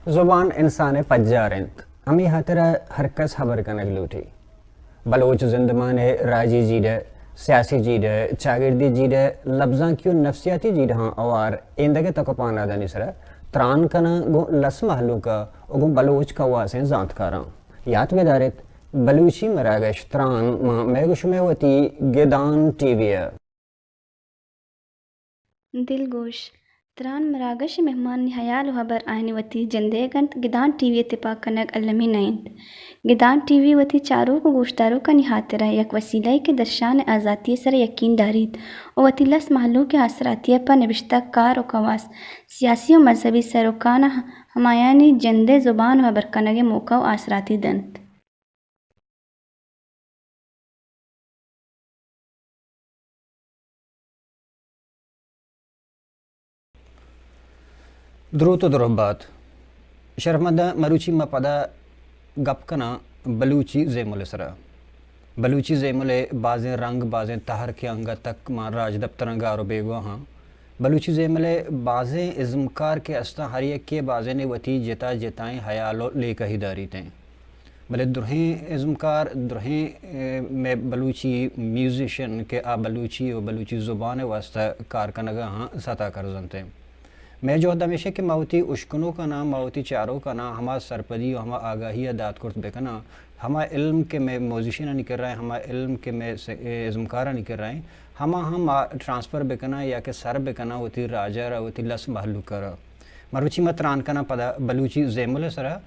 ज़ुबान इंसान पज्जारंत हमी हतरा हरकस खबर कनक लूटी बलोच जिंदमान राजी जीडे सियासी जीडे चागिर्दी जीडे लफ्ज़ां क्यों नफ्सियाती जीडे हाँ और इंदगे तकपाना दनिसरा त्रान कना गो लस महलूका उगो बलोच का वासें जांत कारां याद में दारित बलूची मरागश त्रान मां मैगुशमे वती गेदान टीवीया दिलगोश त्रान मरागश मेहमान हयाल हबर आने वती जंदेगंत गिदान टीवी इत्तेफाक कनक अलमी नयंत गिदान टीवी वती चारों को गोश्तारों का निहातरा यक वसीलाई के दर्शान आज़ाती सर यकीन दारीत और वती लस महलों के असरातिया पर नविश्ता कार और कवास सियासी और मजहबी सरोकाना हमायानी जंदे ज़ुबान हबर कनगे मौका और असराती दंत द्रुत दुरबात शर्मदा मरुची मपदा गपकना बलूची जेमुल सरा बलूची जेमुले बाजें रंग बाजें तहर के अंगा तक मां राज दफ्तरंगा और बेगो हाँ बलूची जेमुले बाजें इज़्मकार के अस्ता हरिया के बाजें ने वती जिता जिताएं हयालो लेकर ही दारी थे भले दुरहें इज़्मकार दुरहें में बलूची म्यूजिशियन के आ बलूची और बलूची ज़ुबान वास्ता कारकनगा हाँ सता कर जनते मैं जो हमेशा के मावती उश्कनों का नाम मावती चारों का नाम हमा सरपदी और हमा आगाही दात कुर्त बेकना हमा इल्म के में म्यूजिशियन नहीं कर रहे हैं हमा इल्म के में इज़्मकारा नहीं कर रहे हैं हम ट्रांसफ़र बेकना या के सर बेकना होती राजा होती लस महलू कर मरुची मत रान कना पदा बलूची जेमुल सरा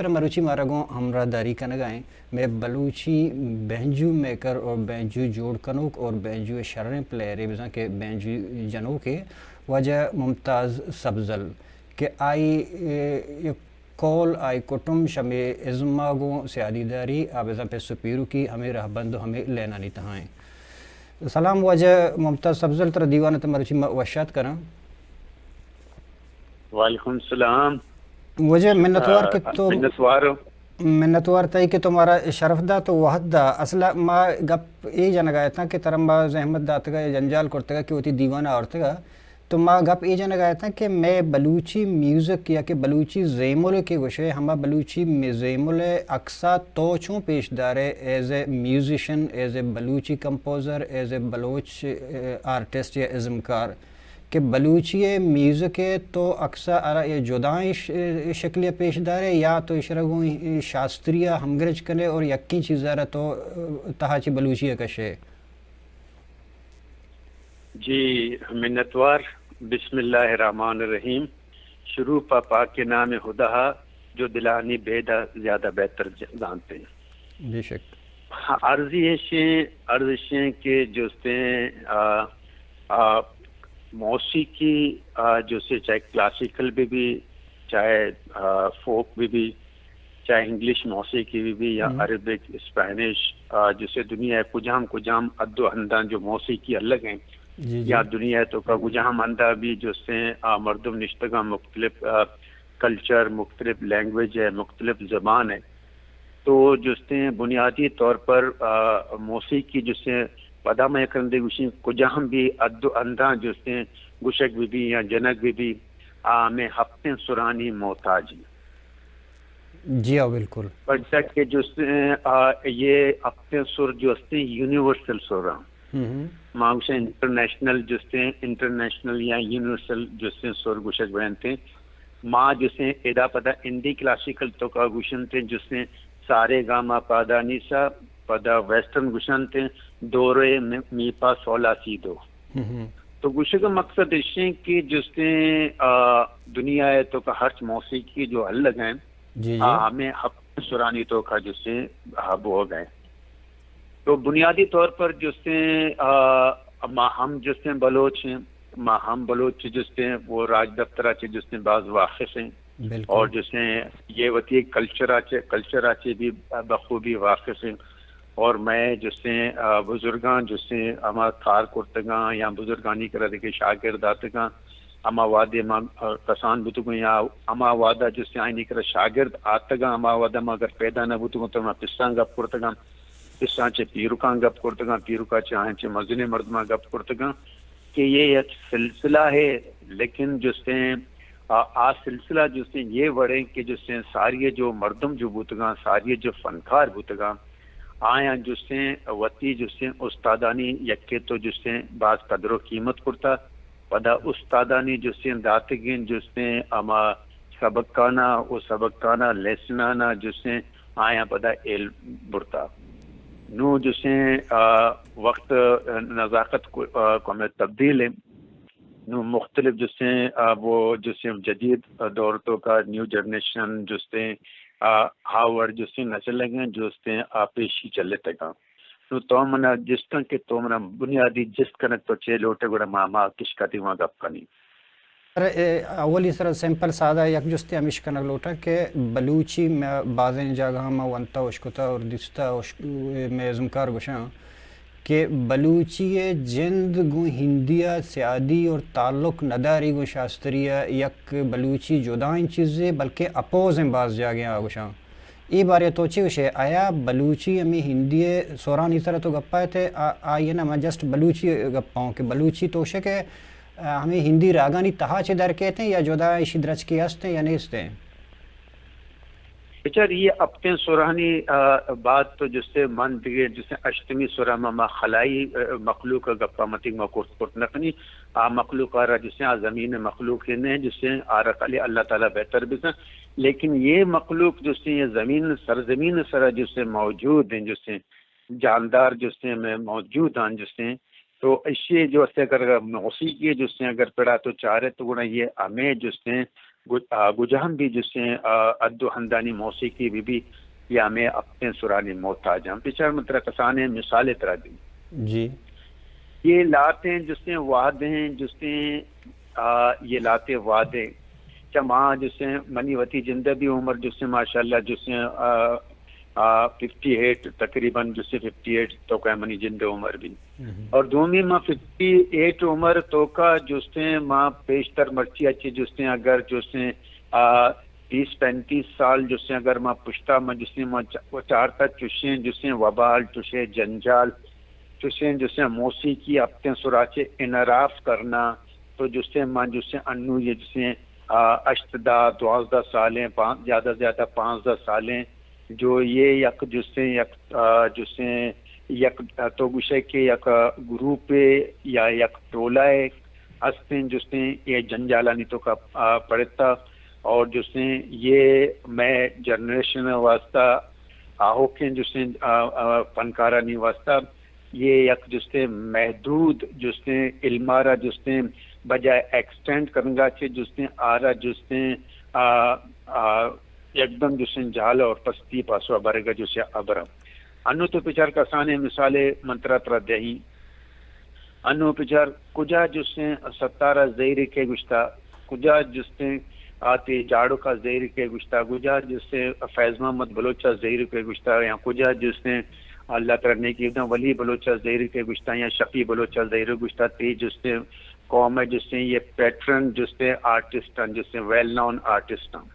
मरुची मारगो हमरा दारी कन गाएँ मैं बलूची बेंजू मेकर और बेंजू जोड़ कनोक और बेंजू शर्रें प्लेयर बिजा के बेंजू जनों के वजह मुमताज़ सब्ज़ल के आई कौल आई कुटुम शमे इज़्मागो सियादीदारी आबेज़ा पे सुपीरू की हमें रहबंदो हमें लेना नहीं तहाएँ सलाम वजह मुमताज़ सब्ज़ल तर दीवान तमरुची वशात करा वालेकुम सलाम वजह मिन्नतवार के तो मिन्नतवार तय कि तुम्हारा शरफदा तो वहदा असला माँ गप ये जन गया था कि तरम्बा जहमत दातगा जंजाल करतेगा कि होती दीवाना औरतेगा तो माँ गप ये जन गया था कि मैं बलूची म्यूज़िक या कि बलूची ज़ेमुल के विषय हमा बलूची ज़ेमुल अक्सा तो छूँ पेशदार as a musician as a Balochi composer as a Baloch artist या इज़्मकार कि बलूची म्यूज़िक तो अक्सर अरा ये जुदाई शक्ल पेशदार है या तो इशरगो शास्त्रीय हमगरज करे और यक्की चीज़ारा तो तहाची बलूची कशे जी मिन्नतवार बिस्मिल्लाहिर्रहमानिर्रहीम शुरू पापा के नाम खुदा जो दिलानी बेदा ज़्यादा बेहतर जानते हैं बेशक हाँ अर्ज़िशें के जो से मौसीकी जो से चाहे क्लासिकल भी चाहे फोक भी चाहे इंग्लिश मौसीकी भी या अरबिक स्पेनिश जिसे दुनिया कुजाम अद्दो अंदा जो मौसीकी अलग हैं या दुनिया तो का कुजाम अंदा भी जो से मर्दम निश्तगा मुख्तलिफ कल्चर मुख्तलिफ लैंग्वेज है मुख्तलिफ ज़बान है तो जो से बुनियादी तौर पर मौसीकी जो से पदा में करने गुशी कुजाम भी अद्दो अंदा जो से गुशक भी या जनक भी में हफ्ते सुरानी मोहताज जी हाँ बिल्कुल पर के जो ये हफ्ते सुर जो यूनिवर्सल सुर मांग से इंटरनेशनल या यूनिवर्सल जो सुर गुशक बनते माँ जिसे एदा पदा इंडी क्लासिकल तो का गुशन थे जिससे सारे गामा पादा निसा पदा वेस्टर्न गुशन थे दोरे मीपा सोला सीधो तो गुशे का मकसद इससे कि जिसने दुनिया है तो का हर मौसीकी जो अलग हैं हमें سرانی تو کا جس سے وہ گئے. تو بنیادی طور پر جس سے ہم جس سے بلوچ ہیں، ہم بلوچ جس سے وہ راج دفترہ سے جس سے بعض واقف ہیں، اور جس سے یہ وتی کلچر آچے بھی بخوبی واقف ہیں. اور میں جس سے بزرگان جس سے اما کار کرتگاں یا بزرگانی کرا دے کے شاگرد آتگاں اما وادے ماں کسان بتگوں یا اما وادہ جس سے آئینی کرا شاگرد آتگاں اما وادہ ماں اگر پیدا نہ بتگوں تو میں پستان گپ کرتگاں، پستان چے پیروکان گپ کرتگاں، پیروکا چے آئین چے مزن مردمہ گپ کرتگاں، کہ یہ ایک سلسلہ ہے. لیکن جس سے سلسلہ جس سے یہ بڑھے کہ جس سے ساری جو مردم جو بوتگاں، ساری جو فنکار بوتگاں آیا جس سے وتی جس سے استادانی یکے تو جس سے بعض قدر و قیمت کرتا پدا استادانی جس سے داتگین جس سے اما سبقانا و سبقانا لیسنانا جس سے آیا پدا علم برتا. نو جس سے وقت نزاکت کو میں تبدیل ہے، نو مختلف جس سے وہ جس سے جدید دورتوں کا نیو جنریشن جس سے ہاور جس سے نچل لگے جس سے آپیشی چلے تگا. تو منا جس طرح کہ تو منا بنیادی جس کنک تو چے لوٹے گوڑا ماما کش کتی وہاں گپ کنی. اولی سر سمپل سادہ یک جستے ہمیش کنک لوٹا کہ بلوچی میں بعضیں جگہ میں ونتا اشکتا اور دستا میں ازمکار گوشاں کہ بلوچی جند گو ہندیہ سیادی اور تعلق نداری گو شاستریہ یک بلوچی جدائیں چیزیں بلکہ اپوز ہیں بعض جاگیں آگوشاں. ای بارے توچی وشے آیا بلوچی ہمیں ہندی سورانی طرح تو گپائے تھے آئیے نا میں جسٹ بلوچی گپاؤں کہ بلوچی توشے کہ ہمیں ہندی راگانی تہا چے در کہتے ہیں یا جدا اشی درج کی ہستے یا نہیں ہستے ہیں؟ بچار یہ اپنے سورانی بات تو جس سے من دیگے جس سے اشتمی سورہ ما خلائی مخلوق گپا متنگ ما کرت نکنی مخلوق آرہ جس سے زمین مخلوق ہیں جس سے آرہ علی اللہ تعالیٰ بہتر بھی. لیکن یہ مخلوق جس سے یہ زمین سرزمین سرہ جس سے موجود ہیں جس سے جاندار جس سے میں موجود ہیں جس سے تو اسی جو سے اگر موسیقی جس سے اگر پڑھا تو چاہے تو گنا یہ ہمیں جس سے گجہم بھی جس سے ادو ہندانی موسیقی بھی یا ہمیں اپنے سرانی محتاج ہیں. پچھر مطلب کسانے مثال طرح دی جی یہ لاتے ہیں جس سے وعدے ہیں جس سے یہ لاتے وعدے ماں جس سے منی وتی جندہ بھی عمر جس سے ماشاءاللہ جس سے 58 تقریباً جس سے 58 تو کا منی جندہ عمر بھی اور دومی ماں 58 عمر تو کا جس سے ماں پیشتر مرچی اچھی جس سے اگر جس سے 30-35 سال جس سے اگر ماں پشتا ماں جس سے ماں چارتا چشیں جس سے وبال چشے جنجال چشیں جس سے موسیقی اپنے سراچے انعراف کرنا تو جس سے ماں جس سے انو یہ جس سے 12 سالیں زیادہ سے زیادہ 15 سالیں جو یہ یک جس سے یک تو گوشے کے یک گروپ یا یک ٹولائے ہستے جس سے یہ جنجالانی تو کا پڑتا اور جس سے یہ میں جنریشن واسطہ آہو کے جس سے فنکارانی واسطہ یہ یک جس سے محدود جس سے علمارہ جس سے بجائے ایکسٹینڈ کرنگا چھے جس نے آرہ جس نے ایک دم جس نے جھال اور پستی پاسوا برگا جس نے ابرم انو تو پچار کسانے مثالے منترہ ترہ دہی انو پچار کجا جس نے 17 زہری کے گشتا کجا جس نے آتے جاڑو کا زہری کے گشتا کجا جس نے فیض محمد بلوچہ زہری کے گشتا یا کجا جس نے اللہ تعالیٰ نے کی ولی بلوچہ زہری کے گشتا یا شفی بلوچہ زہری گشتا تی جس نے قوم ہے جس سے یہ پیٹرن جس سے آرٹسٹ ہیں جس سے ویل نون آرٹسٹ ہیں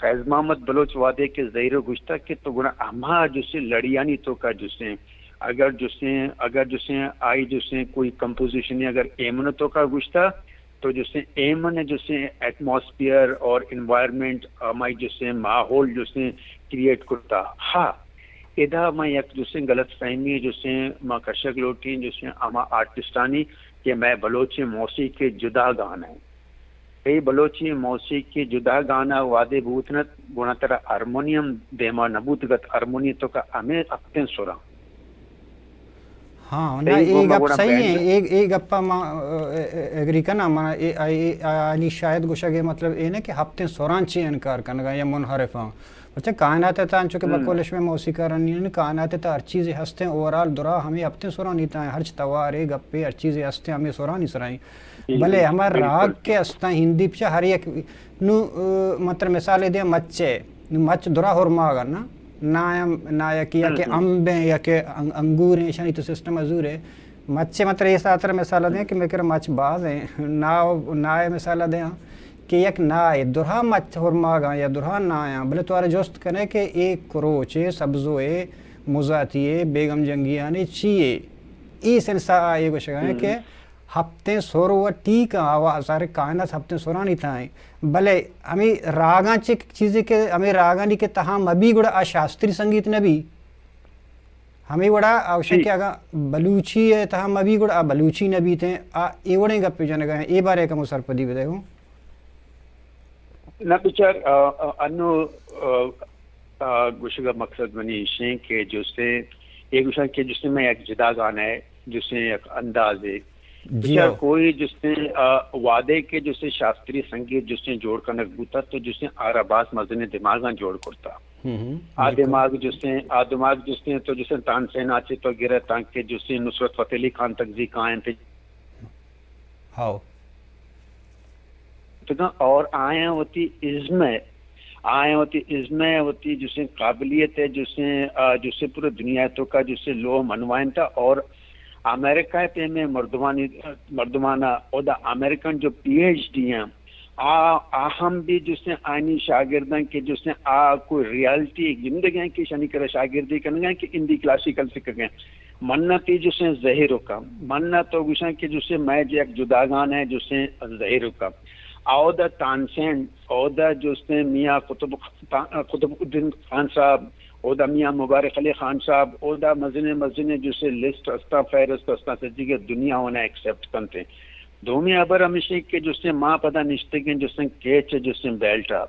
فیض محمد بلوچ وعدے کے زہر گشتہ کہ تو گنا ہما جس سے لڑیانی تو کا جس سے اگر جس سے آئی جس سے کوئی کمپوزیشن اگر ایمن تو کا گشتہ تو جس سے ایمن جس سے ایٹماسفیئر اور انوائرمنٹ ہماری جس سے ماحول جس سے کریٹ کرتا ہاں ادا میں یک جس سے غلط فہمی جس سے ماں کشک لوٹی جس سے ہما آرٹسٹانی کہ میں بلوچی موسیقی جدا گانا ہے کئی بلوچی موسیقی جدا گانا وعدے بوتنت گونا ترہ ہارمونیم دیما نبوتگت ہارمونی تو کا ہمیں اپنے سورا. हाँ ना एक गप सही है एक गप्पा एग्री करना माना आनी शायद गुशा मतलब ये ना कि हफ्ते सोरांची इनकार करना या मुनहरिफ हाँ बच्चे कायनात है चूँकि बकोलिश में मौसीका रनी कायनात है हर चीज़ हंसते हैं ओवरऑल दुरा हमें हफ्ते सोरा नहीं था हर तवार गप्पे हर चीज़ हंसते हमें सोरा नहीं सराई भले हमारे राग के हंसता हिंदी पे हर एक मतलब मिसाल दे मच्चे मच दुरा हुरमा ना ना या कि अम्बे या कि अंगूर हैं शानी तो सिस्टम अजूर है मच्छे मतलब ये सातर मिसाल दें कि मैं कह रहा मच बाज हैं ना मिसाल दें कि एक ना है दुरा मच हुरमा या दुरा ना आया भले तुम्हारे जोस्त करें कि एक क्रोचे सब्जो है मुजाती है बेगम जंगिया ने चाहिए इस इंसान ये कुछ है कि हफ्ते सोरो ठीक आवा सारे कायनात हफ्ते सोरा नहीं था भले हमें रागांचे चीज़ें के हमें रागानी के तहाँ मबी गुड़ा शास्त्रीय संगीत न भी हमें बड़ा आवश्यक क्या आगा बलूची है तहाँ मबी गुड़ा बलूची न भी थे एवड़े गप्पे जन गए ये बारे का मुसरपदी बताओ ना पिक्चर अनु गुशा मकसद बनी शें के जिससे एक गुशा के जिससे मैं एक जुदा गाना है जिससे एक अंदाज है कोई जिसने वादे के जिससे शास्त्रीय संगीत जिसने जोड़ कर नकबूता तो जिसने आराबास मजने दिमाग जोड़ करता दिमाग जिसने तो जिसने तानसेन आचे तो गिरा तांग के जिसने नुसरत फतेह अली खान तक जी कायन थे हाँ तो ना और आए होती इज़्म होती जिससे काबिलियत है जिससे पूरी दुनिया तो का जिससे लो मनवाइन था और अमेरिका पे में मर्दमाना और अमेरिकन जो PhD हैं हम भी जिसने आनी शागिर्दन के जिसने कोई रियलिटी जिंदगी की शनि कर शागिर्दी करने कि इंदी क्लासिकल सीख गए मन्नती जिसने ज़हीर का मन्ना तो गुशा के जिससे मैं जो एक जुदागान है जिसने ज़हीर का औदा तानसेन औदा जिसने मियाँ कुतुबुद्दीन खान साहब ओदा मियाँ मुबारक अली खान साहब ओदा मजने जिससे लिस्ट अस्ता फहरिस्त अस्ता सज्जी के दुनिया होना एक्सेप्ट करते दोमी अबर हमेशा के जिससे माँ पता निश्चित जिसने केच जिसने बेल्टा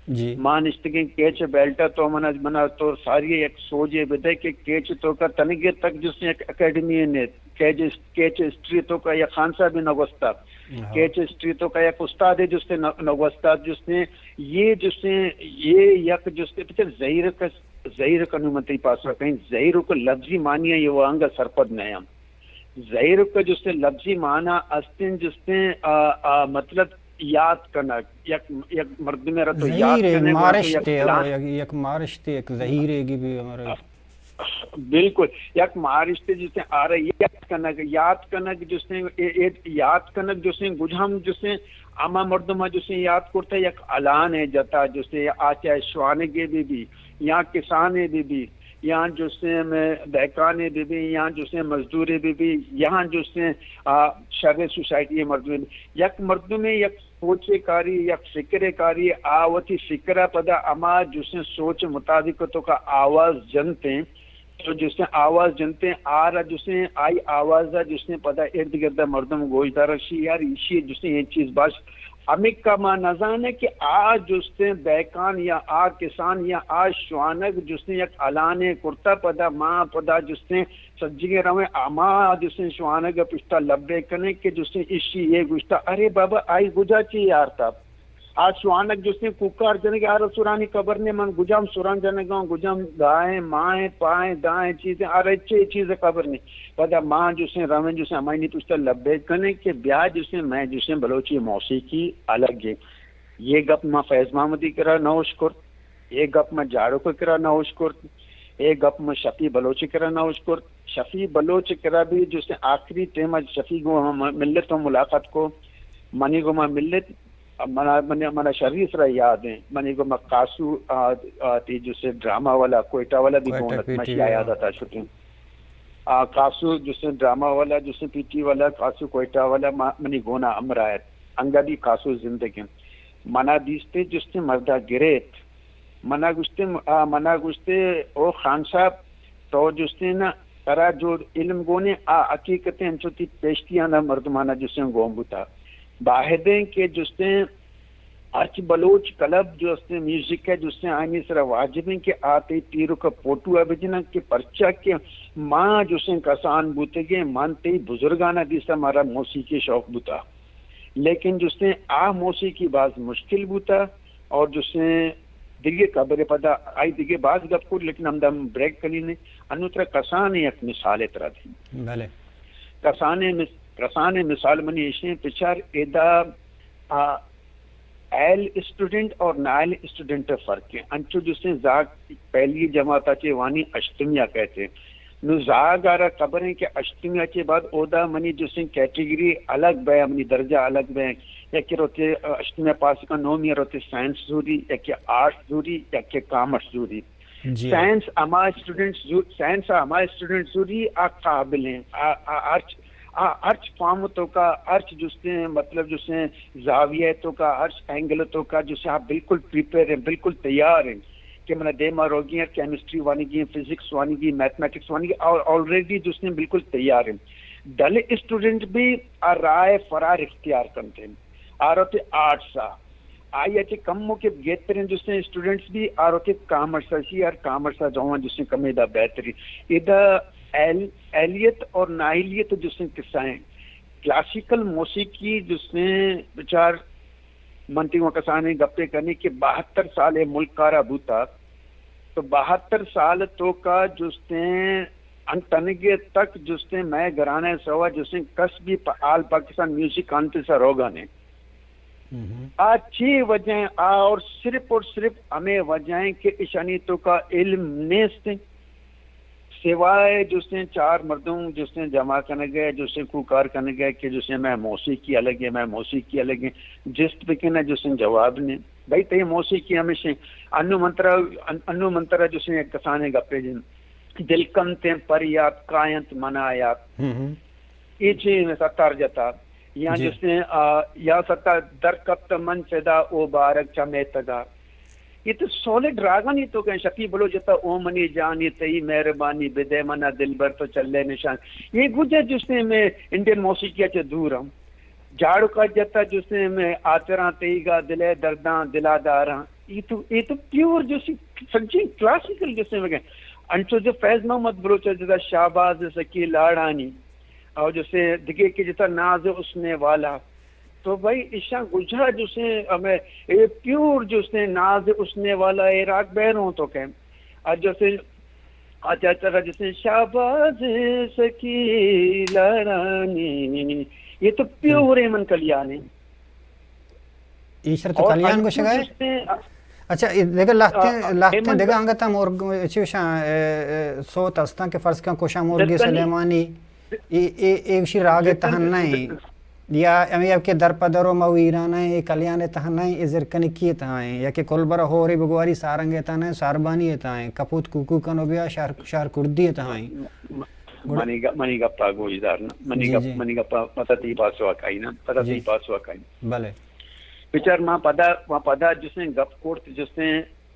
जी माँ निश्चित केच बेल्टा तो मना तो सारी एक सोचे बदे के केच तो का तनिगे तक जिसने एक अकेडमी ने केच हिस्ट्री तो का या खान साहब भी नगस्ता केच हिस्ट्री तो का एक उस्ताद है जिसने नगस्ता जिसने ये यक जिसने पिछले ज़हीर का अनुमति पास कहीं ज़हीर को लफ्जी मानिया ये वो अंग सरपद नया ज़हीर का जिसने लफ्जी माना अस्तिन जिसने मतलब याद करना एक मर्द में रहा तो याद करने एक मारिश्ते एक ज़हीर की भी हमारे बिल्कुल एक मारिश्ते जिसने आ रहा याद कनक जिसने गुजहम जिसने आमा मर्दमा जिसने याद करता है एक अलान है जता जिसने आचा श्वानगे भी यहाँ किसान भी यहाँ जिसने में दहकाने भी यहाँ जिसने मजदूर भी यहाँ जिसने शर सोसाइटी मर्द यक मर्द में यक सोचे कारी यक फिक्र कारी आवती फिक्रा पदा अमा जिसने सोच मुताबिक तो का आवाज जनते तो जिसने आवाज जनते आ रहा जिसने आई आवाज जिसने पता इर्द गिर्द मर्दम गोशदार यार इसी जिसने ये चीज बात अमिक का मा नजान है कि आज जिसने बैकान या आ किसान या आ श्वानक जिसने एक अलाने कुर्ता पदा माँ पदा जिसने सज्जी रवे अमा जिसने श्वानक पिस्ता लब्बे कने के जिसने इसी ये गुस्ता अरे बाबा आई गुजा ची यार था आज श्वानक जिसने कुकार जने के आर सुरानी कबर ने मन गुजाम सुरान जने गाँव गुजाम गाय माए पाए दाएं चीजें अरे चीजें कबर नहीं पता माँ जिसने रवे जिसने हमारी पुस्ता लब्बे कने के ब्याह जिसने मैं जिसने बलोची मौसीकी अलग है ये गप माँ फैज महमदी करा नौशकुर एक गप में जाड़ो को करा नौशकुर एक गप में शफी बलोची करा नौशकुर शफी बलोच करा भी जिसने आखिरी टेम शफी को मिलत तो मुलाकात को मनी को मिलत मना शरीफ रहा याद है मनी को कासू थी जिससे ड्रामा वाला कोयटा वाला भी याद आता शूटिंग कासू जिससे ड्रामा वाला जिससे पीटी वाला कासू कोयटा वाला मनी गोना अमरायत अंगदी कासू जिंदगी मना दीस्ते जिसने मर्दा गिरेत मना गुस्ते ओ खान साहब तो जिसने ना करा जो इल्म गोने हकीकतें अंचोती पेशतियां ना मर्दमाना जिसने गोम्बुता बाहिदें के जिसने ارچ بلوچ کلب جو اس نے میوزک ہے جس نے آئینی سر واجب ہیں کہ آتے پیرو کا پوٹو ہے بجنا کہ پرچہ کے ماں جو سے کسان بوتے گے مانتے بزرگانہ دیسا ہمارا موسیقی شوق بوتا لیکن جس نے موسیقی باز مشکل بوتا اور جس نے دیگے قبر پدا آئی دیگے باز گپ کو لیکن ہم دم بریک کرنی نے انوترا کسان ایک مثال اترا تھی بله کسان مثال منی اشیں پچھار ایدا ایل اسٹوڈنٹ اور نائل اسٹوڈنٹ فرق ہے انچو جس نے زاگ پہلی جماعت چے وانی اشتمیا کہتے نو زاگ آرہ خبریں کہ اشتمیا کے بعد اودا منی جس نے کیٹیگری الگ بے منی درجہ الگ بے یا کہ روتے اشتمیا پاس کا نوم یا روتے سائنس ضروری یا کہ آرٹ ضروری یا کہ کامرس ضروری سائنس ہمارے اسٹوڈنٹ ضروری قابل ہیں ارچ فامتوں کا ارچ جس نے مطلب جس نے زاویتوں کا ارچ اینگلتوں کا جس سے آپ بالکل پریپیئر ہیں بالکل تیار ہیں کہ میں نے دیمار ہوگی ہیں کیمسٹری وانی گی فزکس وانی گی میتھمیٹکس وانی گی اور آلریڈی جس نے بالکل تیار ہیں ڈل اسٹوڈنٹ بھی رائے فرار اختیار کرتے ہیں اور ہوتے آرٹسا آئی اچھے کم ہو کے بہترین جس نے اسٹوڈنٹس بھی اور ہوتے کامرسا سی اور کامرسا جوان جس نے کمی دا بہترین ادھا اہلیت اور ناہلیت جس نے قصہ ہیں کلاسیکل موسیقی جس نے بچار منتیوں کسانے گپے کرنے کے 72 سال ملک کارا بوتا تو 72 سال تو کا جس نے انتنگے تک جس نے میں گرانے سوا جس نے کس بھی آل پاکستان میوزک آنتے سا روگا نے اچھی وجہیں اور صرف ہمیں وجہیں کہ اشانی تو کا علم نیست سوائے جس نے 4 مردوں جس نے جمع کرنے گئے جس نے کوکار کرنے گئے کہ جس نے میں موسیقی الگ ہے جس پہ کہنا جس نے جواب نے بھائی تے موسیقی ہمیشہ انو منترا جس نے کسانے گپے جن دلکم تے پریات کائنت منایات یہ چیز میں ستار جتا یا جس نے یا ستار در کبت من فدا او بارک چمے تگا یہ تو سولڈ راگا نہیں تو کہ شکی بلو جتا او منی جانی تئی مہربانی بدے منا دل بر تو چلے نشان یہ گجے جس نے میں انڈین موسیقی سے دور ہوں جھاڑو کا جتا جس نے میں آتراں تئی گا دلے درداں دلا داراں یہ تو پیور جس سچی کلاسیکل جس نے انچو جو فیض محمد بلوچ جتا شہباز سکی لاڑانی اور جسے دگے کی جتا ناز اس نے والا تو بھائی عشاء گجھا جس نے ہمیں پیور جس نے ناز اس نے والا عراق بہروں تو کہ اور جیسے آچا جس نے شہباز سکی لڑانی یہ تو پیور ایمن کلیان ہے ایشر تو کلیان کو شگائے اچھا دیکھا لاکھتے دیکھا آنگتا مورگ چیوشا سوت ہستا کہ فرض کا کوشا مورگی سلیمانی ایک شی راگ تہنائی یا امی اب کے در پدرو مویرانائیں ایک کلیان تہنائیں ازر کنکی تہائیں یا کہ کل برا ہوری بگواری سارنگے تہنائیں ساربانی تہائیں کپوت کوکو کنو بیا شار کردی تہائیں منی گپا گوشدار منی گپا پتہ تی پاسو آکائی نا پتہ تی پاسو آکائی بلے بچار ماں پدا جس نے گپ کوڑت جس نے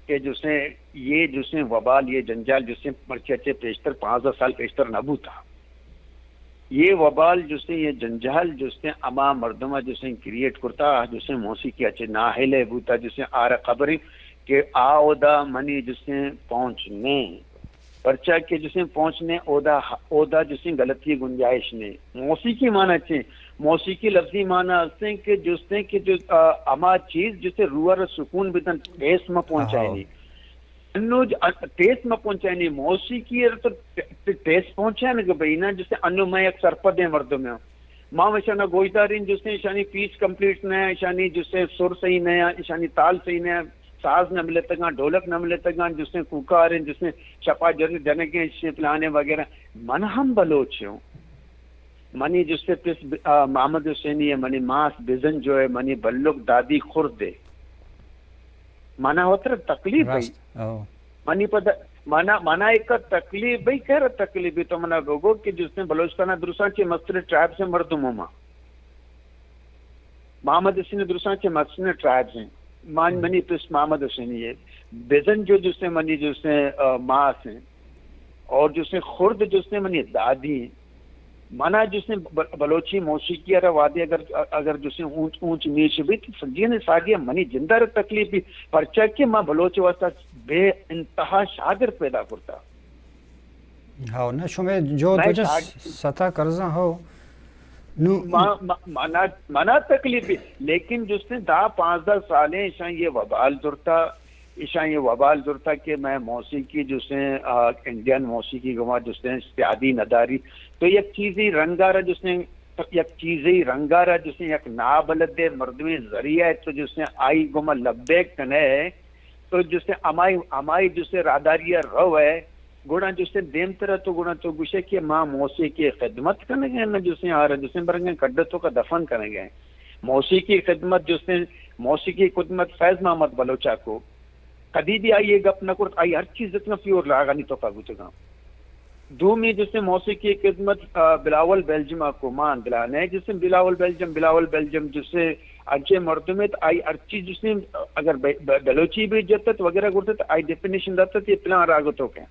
کہ جس نے یہ جس نے وبال یہ جنجال جس نے مرچے پیشتر 15 سال پیشتر نبو تھا یہ وبال جس نے یہ جنجال جس نے اما مردمہ جس نے کریٹ کرتا جس نے موسیقی اچھے ناہلے بوتا جس نے آرہ خبریں کہ آو دا منی جس نے پہنچنے پرچہ کے جس نے پہنچنے اودا جس نے غلطی گنجائش نے موسیقی معنی اچھے موسیقی لفظی معنی اسے کہ جس نے کہ جو اما چیز جسے روح اور سکون بدن ٹیس میں پہنچائے نہیں انو ٹیس میں پہنچائے نہیں موسیقی تو ٹیس پہنچائے نا کہ بھئی نا جسے انو میں ایک سرپدیں مردوں میں ماں وشانہ گوشدارین جس نے شانی پیچ کمپلیٹ نیا شانی جس سے سر صحیح نیا شانی تال صحیح نیا ساز نہ ملے تگاں ڈھولک نہ ملے تگاں جس نے کوکاریں جس نے چپا جنگیں پلانے وغیرہ من ہم بلوچ ہوں منی جس سے پس محمد حسینی ہے منی ماس بزن جو ہے منی بلک دادی خورد دے مانا ہوتا ہے تکلیف بھئی منی پتہ مانا ایک تکلیف بھئی کہہ رہا تکلیف بھی تو منا گوگو کہ جس نے بلوچستانہ درستان چے مستر ٹرائب سے مردموں ماں محمد حسین درستان چے مستر ٹرائب ہیں منی پس محمد حسینی ہے بزن جو جس نے منی جس نے ماس ہیں اور جس نے خورد جس نے منی دادی ہیں माना जिसने बलोची मौसीकी अरा वादे अगर जिसने ऊंच नीच भी सजीन सागिया मनी जिंदर तकलीफ भी परचा के मां बलोच वास्ता बे इंतहा शागिर पैदा करता हाँ ना शुमे जो मैं तुझे सता कर्जा हो नु माना तकलीफ भी लेकिन जिसने 10-15 सालें ईशा ये वबाल जुरता कि मैं मौसीकी जिसने इंडियन मौसीकी गवा जिसने प्यादी नदारी तो एक चीज ही रंगारा जिसने एक नाबलद मर्दवी जरिया है तो जिसने आई गुमा लब्बेक कने तो जिसने अमाई जिसने रादारिया रव है गुणा जिसने देम तरह तो गुणा तो गुशे के माँ मौसीकी खिदमत करेंगे न जिसने आ रहा जिसने बरेंगे कड्डतों का दफन करेंगे मौसीकी खिदमत जिसने मौसीकी खिदमत फैज मोहम्मद बलोचा को कभी भी आई ये गप न कर आई हर चीज इतना प्योर लागा नहीं तो कागू चुका दो में जिसने मौसीकी खिदमत बिलावल बेल्जियम को मान दिलाने जिसने बिलावल बेल्जियम जिससे अच्छे मर्दमे आई हर चीज जिसने अगर बलोची भी जत्त वगैरह करते आई डेफिनेशन रहता ये प्लान रागतों के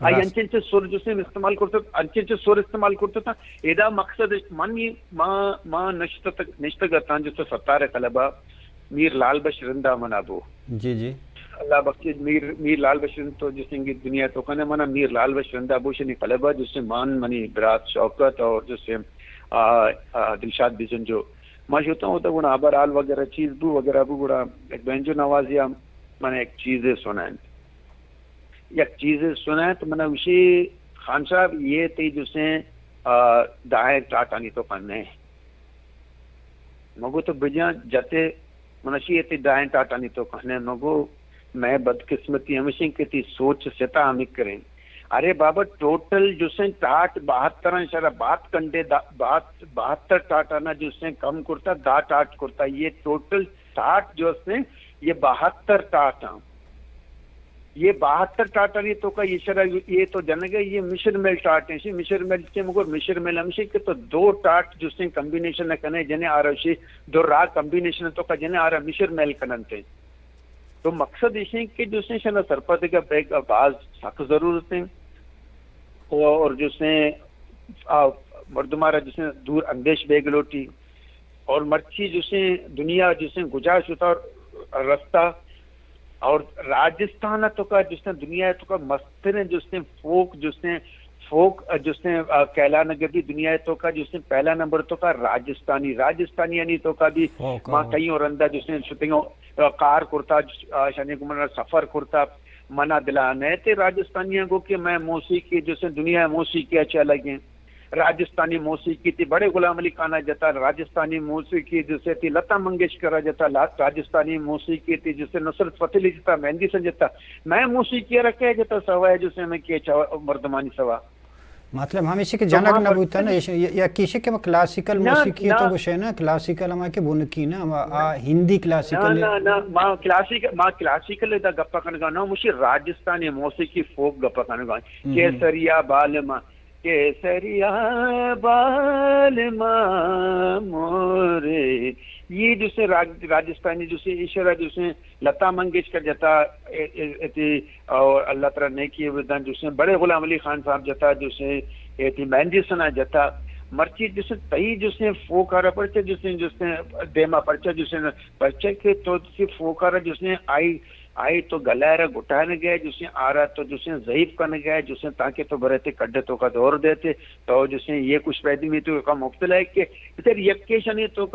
आई अंचे सुर जिसने इस्तेमाल करते था एदा मकसद मां निश्चित करता जिससे सत्तार कलबा मीर लाल बशरिंदा मनाबो जी अल्लाह बख्शे मीर लाल बशरिंद तो जिसने दुनिया तो कने मना मीर लाल बशरिंदा बोशनी कलबा जिससे मान मनी बरात शौकत और जिससे दिलशाद बिजन जो मैं सोचता हूँ तो गुणा आबराल वगैरह चीज बू वगैरह बू गुणा एक बेंजो नवाजिया मैंने एक चीज सुना तो मैंने उसी खान साहब ये थे जिसने दाए टाटानी तो करने मगो तो बिजा जाते मनशी ये दाएं टाटानी तो कहने मगो मैं बदकिस्मती हमेशा की सोच सेता हम करें अरे बाबा टोटल जिसने टाट 72 शरा बात कंडे 72 टाटा ना जिसने कम करता दा टाट करता ये टोटल टाट जो से ये 72 टाटा ये 72 टाटा नहीं तो का ये शरा ये तो जनगे ये मिशर मेल टाट है मिशर मेल के मगर मिशर मेल हमसे के तो दो टाट जिसने कॉम्बिनेशन है कने जने आ रहा दो राग कॉम्बिनेशन तो का जने आ रहा मिशर मेल कनते तो मकसद इसे कि जिसने शना सरपत का बैग बाज सख्त जरूरत है और जिसने मर्दमारा जिसने दूर अंदेश बेग लोटी और मर्ची जिसने दुनिया जिसने गुजारिश होता रास्ता और राजस्थान तो का जिसने दुनिया तो का मस्त ने जिसने फोक जिसने कैला नगर की दुनिया तो का जिसने पहला नंबर तो का राजस्थानी यानी तो का भी मां कहीं और अंदर जिसने शूटिंग कार कुर्ता शनि कुमार सफर कुर्ता मना दिलाने थे राजस्थानियों को कि मैं मौसीकी जिसने दुनिया मौसीकी अच्छे लगे राजस्थानी मौसीकी थी बड़े गुलाम अली खाना जता राजस्थानी मौसीकी जिसे थी लता मंगेशकर जता राजस्थानी मौसीकी थी जिसे नुसरत फतेह अली जता मेहंदी से जता मैं मौसीकी रखे जता सवा जिसे मैं के मर्दमानी सवा मतलब हमेशा के जनक न बुता ना या किसी के क्लासिकल मौसीकी तो कुछ है ना क्लासिकल हमारे के बुनकी ना हिंदी क्लासिकल ना मां क्लासिकल दा गप्पा कनगा ना मुशी राजस्थानी मौसीकी फोक गप्पा कनगा केसरिया बालमा मोरे ये जिसे राजस्थानी जिसे ईश्वरा जिसे लता मंगेशकर जता और अल्लाह तआला ने किए विधान जिसे बड़े गुलाम अली खान साहब जता जिसे मेहंदी सना जता मर्ची जिसे तई जिसे फोकारा परचे जिसने देमा परचा जिसने परचे के तो फोकारा जिसने आई तो गलारा घुटाने गए जिसने आ रहा तो जिसने ज़ईफ करने गए जिसने ताकि तो भरे थे कड्डतों का दौर देते तो जिसने ये कुछ पैदी में तो का मुफ्तला है कि इधर यक्के शनीतों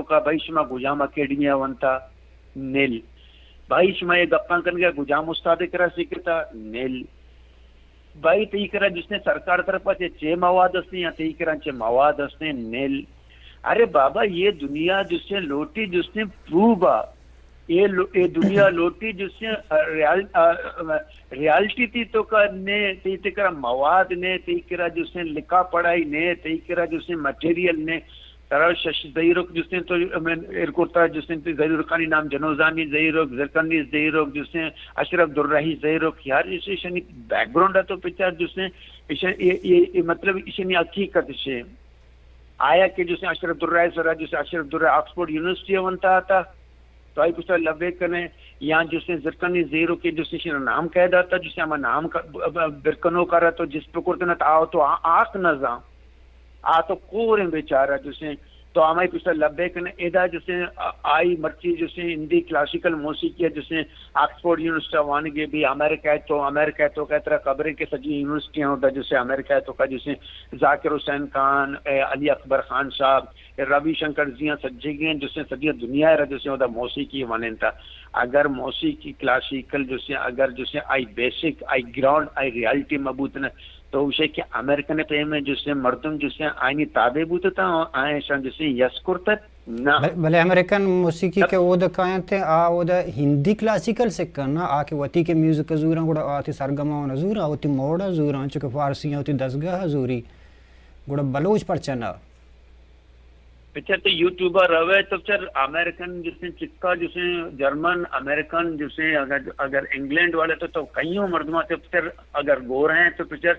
का भाईशमा गुजाम अकेडमिया वंता नील भाईशमा ये गप्पा करने गया गुजाम उस्ताद करा सीखता नील भाई तई करा जिसने सरकार तरफ से चे मवाद असने या तई करा चे मवाद असने नील अरे बाबा ये दुनिया जिसने लोटी जिसने प्रूबा ये दुनिया लोटी जिसने रियलिटी थी तो करने तेरा मवाद ने तेरा जिसने लिखा पढ़ाई ने तेरा जिसने मटेरियल ने तरह शशि ज़हीरोक जिसने तो इरकुर्ता जिसने ज़हीरुखानी नाम जनोजानी ज़हीरोक ज़रकंदी ज़हीरोक जिसने अशरफ दुर्राही ज़हीरोक यार इसे शनि बैकग्राउंड है तो पिक्चर जिसने ये मतलब इसे हकीकत से आया कि जिसने अशरफ दुर्राही सरा जिसने अशरफ दुर्राही ऑक्सफोर्ड यूनिवर्सिटी बनता था तो आई कुछ लबे कने یا جسے زرکنی زیرو کے جسے شیر نام کہہ داتا جسے ہم نام برکنو کرا تو جس پہ کرتے نا آو تو آک نظام آ تو کوریں بیچارہ جسے تو ہمیں پچھتا لبے کنے ادا جسے آئی مرچی جسے ہندی کلاسیکل موسیقی ہے جسے آکسفورڈ یونیورسٹی وانگے بھی امریکہ تو کہترا قبریں کے سجی یونیورسٹیاں ہوتا جسے امریکہ تو کا جسے ذاکر حسین خان علی اکبر خان صاحب روی شنکر جیاں سجے گئے جسے سجی دنیا ہے جسے ہوتا موسیقی وانین تھا اگر موسیقی کلاسیکل جسے اگر جسے آئی بیسک آئی گراؤنڈ آئی ریالٹی مبوط نہ تو اسے کہ امریکن پہ میں جسے مردم جسے آئینی تابع بوتا آئیں شان جسے یس کرتا نہ بلے امریکن موسیقی کے وہ دکھائیں تھے وہ ہندی کلاسیکل سے کرنا آکے وطی کے میوزک زوراں گوڑا آتی سرگمہ زورا ہوتی موڑا زوراں چکہ فارسیاں ہوتی دسگاہ زوری گوڑا بلوچ پر چنا پچھر تو یوٹیوبر روے تو پچھر امریکن جسے چکا جسے جرمن امریکن جسے اگر انگلینڈ والے تو کئیوں مردمہ سے پچھر اگر گور ہیں تو پچھر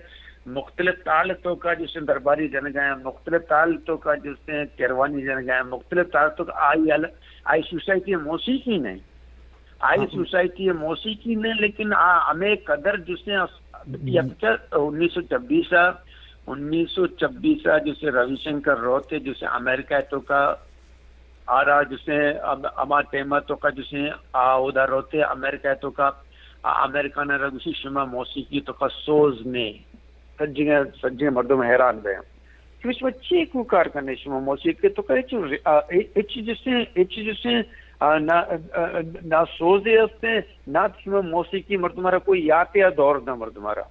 مختلف تعلقوں کا جسے درباری جن گئے مختلف تعلقوں کا جسے کیروانی جن گئے مختلف تعلقوں کا آئی سوسائٹی موسیقی نہیں آئی سوسائٹی موسیقی نہیں لیکن ہمیں قدر جسے 1926 جسے روی شنکر روتے جسے امریکہ تو کا آ رہا جسے اما ٹیما تو کا جسے آدھا روتے امریکہ تو کا امریکہ نے رگوسی شما موسیقی تو کا سوز نے سجے مردم حیران گئے کیونکہ بچے کو کار کرنے شما موسیقی تو کا جسے نہ سوزے ہستے نہ شما موسیقی مردمارا کوئی یاتیا دور نہ مردمارا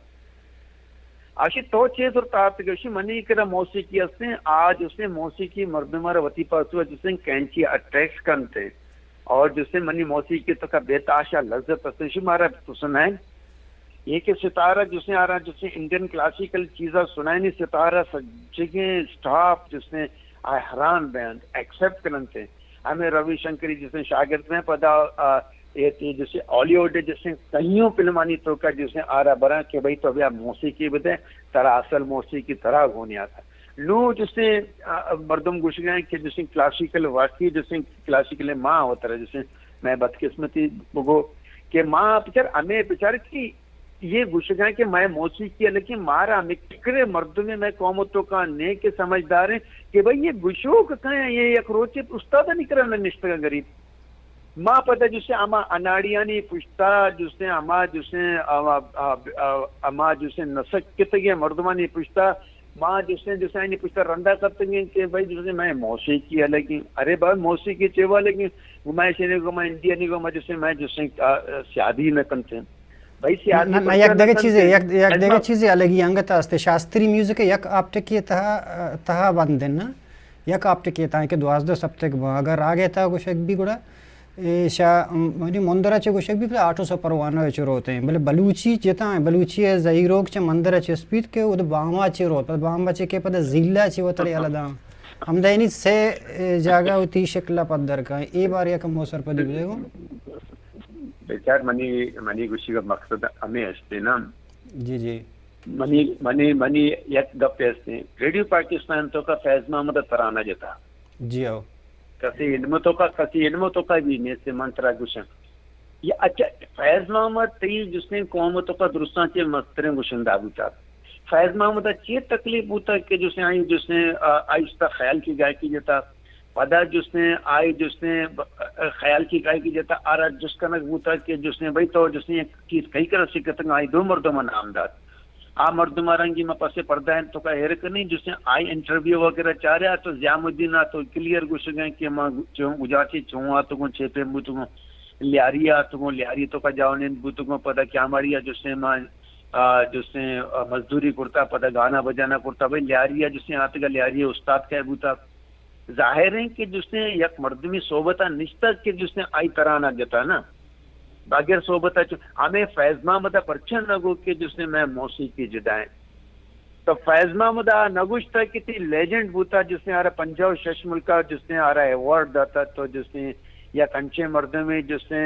آشی تو چیز اور تاعت گوشی منی کرا موسیقی ہستے آج اسے موسیقی مردمارا وطی پاسوا جسے کینچی اٹریکس کرتے اور جسے منی موسیقی تو کا بے تاشا لذت ہستے شمارا سنائیں یہ کہ ستارہ جسے آ رہا جسے انڈین کلاسیکل چیزیں سنائیں نہیں ستارہ جگہ سٹاف جسے حیران بیان ایکسپٹ کرنتے ہمیں روی شنکری جسے شاگرد میں پدا جیسے ہالی ووڈ جیسے کئیوں فلمانی تو کا جیسے آ رہا برا کہ بھائی تو ابھی آپ موسیقی بتائیں ترا اصل موسیقی طرح ہونی آتا لو جیسے مردم گھس گئے کہ جیسے کلاسیکل واقعی جیسے کلاسیکل ماں ہوتا ہے جیسے میں بدقسمتی بگو کہ ماں پچھر ہمیں پچھر کی یہ گھس گئے کہ میں موسیقی ہے لیکن مارا مکرے مردوں میں قومتوں کا نیک سمجھدار ہیں کہ بھائی یہ گشو کہیں یہ ایک روچے استاد نہیں کرنا نشتہ غریب ماں پتہ جسے اما اناڑیانی پشتا جسے اما جسے اما جسے نسک کتگے مردمانی پشتا ماں جسے جسے نہیں پشتا رندہ کرتے ہیں کہ بھائی جسے میں موسیقی ہے لیکن ارے بھائی موسیقی چیوا لیکن میں شینے کو میں انڈیا نہیں کو میں جسے شادی میں کنتے ہیں بھائی شادی یک دیگه چیزی الگی انگت است شاستری میوزک یک آپٹکی تها بندن نا یک آپٹکی تها که 12 سبتک اگر آگے تها گوشک بھی گڑا شا مانی مندرہ چے گوشک بھی 800 پروانہ چے روتے ہیں بلے بلوچی چیتا ہیں بلوچی ہے زہیروگ چے مندرہ چے سپید کے وہ باما چے روت باما چے کے پتہ زیلہ چے وطری علدہ ہم دینی سے جاگا ہوتی شکلہ پدر کا ای بار یکم موسر پدی بدے گو بیچار منی گوشی کا مقصد ہمیں ہستے نا جی جی منی یک گپے ہستے ریڈیو پاکستان تو کا فیض محمد ترانہ جتا جی آو کسی علموں تو کا بھی نہیں سے منترا گوشن یہ اچھا فیض محمد تی جس نے قومتوں کا درستان چے مستریں گوشن دابوتا فیض محمد اچھی تکلیف ہوتا کہ جس نے آئی جس نے آئستہ خیال کی گائے کی جتا پدا جس نے آئی جس نے خیال کی گائے کی جتا آرہ جس کا نگ ہوتا کہ جس نے بھائی تو جس نے کئی کرا سکتا آئی 2 مردوں نام داد مردم رنگی میں پاسے پردہ ہے تو کا حیرک نہیں جس نے آئی انٹرویو وغیرہ چاہ رہا تو زیام الدین تو کلیئر گوش گئے کہ ماں اجاچی چون آتو گوں چھپے بوتو گوں لیاری آتو گوں لیاری تو کا جاؤنین بوتو گوں پدا کیا ماریا جس نے ماں جس نے مزدوری کرتا پدا گانا بجانا کرتا بھائی لیاری جس نے آتے گا لیاری استاد کا بوتا ظاہر ہے کہ جس نے یک مردمی صحبتہ نشتہ کہ جس نے آئی ترانہ جتا نا بغیر صحبتہ ہمیں فیض محمد پرچن نگو کہ جس نے میں موسیقی جدائیں تو فیض محمد نگوش تھا کہ تی لیجنڈ بوتا جس نے آرہا پنجاب شش ملکہ جس نے آرہا ایوارڈ داتا تو جس نے یا کنچے مردوں میں جس نے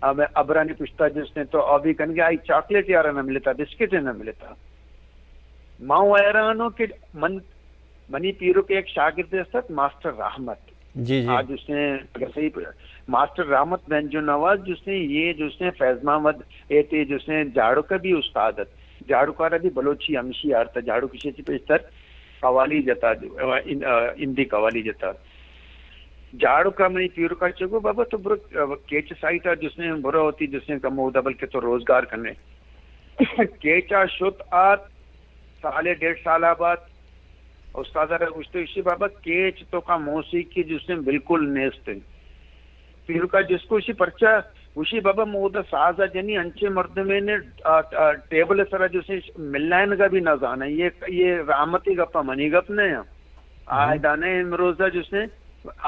ابرانی پشتا جس نے تو ابھی کنگے آئی چاکلیٹ یارہ نہ ملتا بسکٹ نہ ملتا ماں ایرانوں کے منی پیرو کے ایک شاگرد استاد ماسٹر رحمت جی جی آج اس نے اگر صحیح ماسٹر رحمت بنجو نواز جس نے یہ جس نے فیض محمد ایتے جس نے جھاڑو کا بھی استادت جھاڑو کارا بھی بلوچی ہمشی آرتا جھاڑو کسی سے پیشتر قوالی جتا ہندی قوالی جتا جھاڑو کا منی پیرو کا چگو بابا تو برو کیچ سائٹا جس نے برا ہوتی جس نے کم ہوتا بلکہ تو روزگار کرنے کیچا شت آت سالے 1.5 سال بعد استاد گوشتے اسی بابا کیچ تو کا موسیقی جس نے بالکل نیست پیرو کا جس کو اسی پرچا اسی بابا مودا سازا جنی انچے مرد میں نے ٹیبل سرا جس نے ملائن کا بھی نہ جانا یہ رحمتی گپا منی گپ نے آئے دانے امروزہ جس نے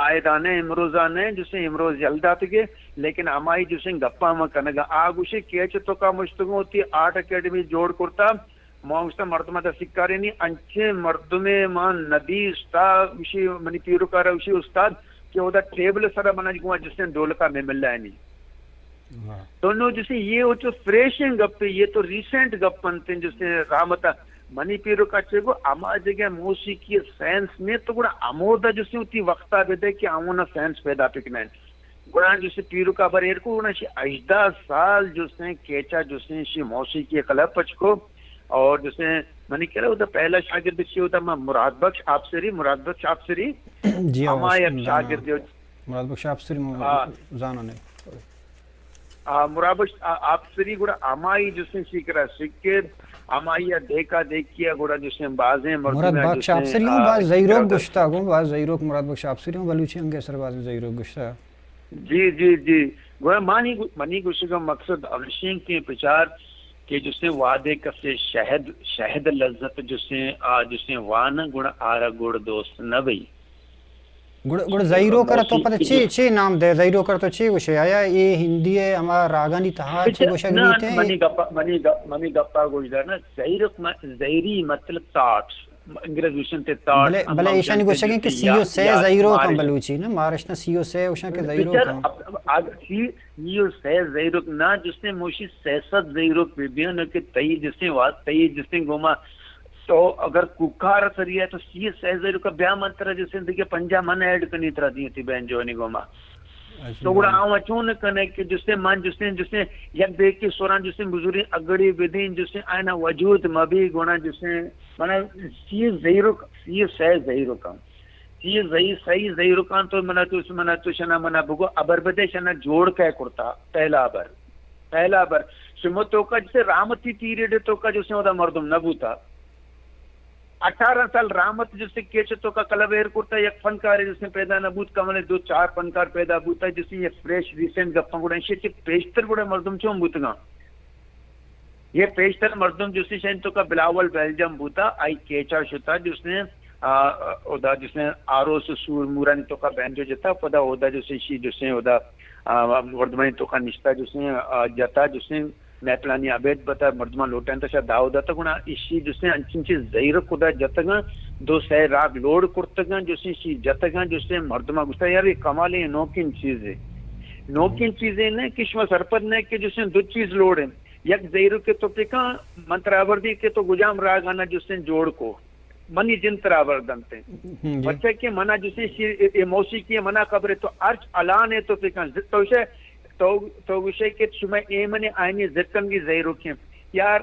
آئے دانے امروزہ نے جس نے امروز جلدا تھے لیکن ہماری جس نے گپا میں کنگا آگ اسی کیچ تو کا مشتگو ہوتی 8 اکیڈمی جوڑ کرتا موستا مردمہ دا سکاری نہیں انچے مردمے ماں ندی استاد اسی منی پیرو کارا اسی استاد کہ وہ دا ٹیبل سرا بنا جس نے ڈولکا میں مل رہا نہیں تو نو جسے یہ وہ جو فریشنگ گپ یہ تو ریسنٹ گپ بنتے ہیں جس نے رحمتا منی پیرو کا چگو اما جگہ موسیقی سائنس میں تو گڑا امودا جس نے اتی وقتا بیدے کہ امونا سائنس پیدا پکنا ہے گڑا جسے پیرو کا بریر کو گڑا شی 18 سال جس نے کیچا جس نے شی موسیقی قلب پچ کو اور جس نے منی کہہ رہا ہوتا پہلا شاگرد شی ہوتا مراد بخش آپ سری جی اما ایک شاگرد مراد بخش آپ سری زانو نے مرابش آپ سری گوڑا امائی جس نے سیکھ رہا سکر امائی دیکھا دیکھیا گوڑا جس نے بازیں مراد بخش آپ سری ہوں باز زیروک گشتا گوں باز زیروک مراد بخش آپ سری ہوں بلوچی ہوں گے سر باز زیروک گشتا جی گوڑا منی گوشت کا مقصد امشین کے پچار کہ جس نے وعدے کا سے شہد لذت جس نے وانا گوڑا آرہ گوڑ دوست نہ بھئی گڑ زیرو کر تو پتہ چی نام دے زیرو کر تو چی گوشے آیا یہ ہندی ہے ہمارا راگانی تہا چی گوشے گبیتے ہیں منی گپا گوش دا نا زیری مطلب تاٹ انگریز وشن تے تاٹ بلے ایشانی گوشے گئے کہ سیو سے زیرو کم بلوچی نا مارشنا سیو سے اوشن کے زیرو کم سیو سے زیرو نا جس نے موشی سیست زیرو بیان کہ تئی جس نے گوما تو اگر ککار سری ہے تو سی سیزر کا بیا منتر جس زندگی پنجا من ایڈ کرنی طرح دی تھی بہن جو نہیں گوما تو گڑا آؤں چون کنے کہ جس نے من جس نے یک دیکھ کے سوران جس نے بزرگی اگڑی بدین جس نے آئینا وجود مبی گونا جس نے منا سی زیرو کا سی زیرو کان تو منا تو شنا منا بگو ابر بدے شنا جوڑ کے کرتا پہلا ابر شمتوں کا جسے رامتی پیریڈ تو کا جس نے ہوتا مردم نبو تھا 18 سال رحمت جس سے کیچتوں کا کلب ایر کرتا ہے ایک فنکار ہے جس نے پیدا نبوت کمانے 2-4 فنکار پیدا بوتا ہے جس نے یہ فریش ریسنٹ گپاں گوڑا انشی چی پیشتر گوڑا مردم چون بوتا گا یہ پیشتر مردم جس نے شہنتوں کا بلاول بیلجم بوتا آئی کیچا شتا جس نے آرو سے سور مورانی تو کا بین جو جتا پدا ہودا جس نے ہودا وردمانی تو کا نشتا جس نے جتا جس نے میں پلانی عبید بتا مردمہ لوٹین تا شاید داؤ داتا گونا اسی جس نے انچین چیز زہر خدا جتگا 2 سہ راگ لوڑ کرتگا جس نے شی جتگا جس نے مردمہ گستا یار یہ کمال ہے نوکین چیز ہے نا کشمہ سرپد نے کہ جس نے 2 چیز لوڑ ہیں یک زہر کے تو پکا منتراوردی کے تو گجام راگ آنا جس نے جوڑ کو منی جن تراوردن تے بچے کے منع جس نے موسیقی منع قبر تو ارچ علان ہے تو پکا زدتوشے تو گوشے کہ شما ایمنی آئینی ذکن کی زہروں کی یار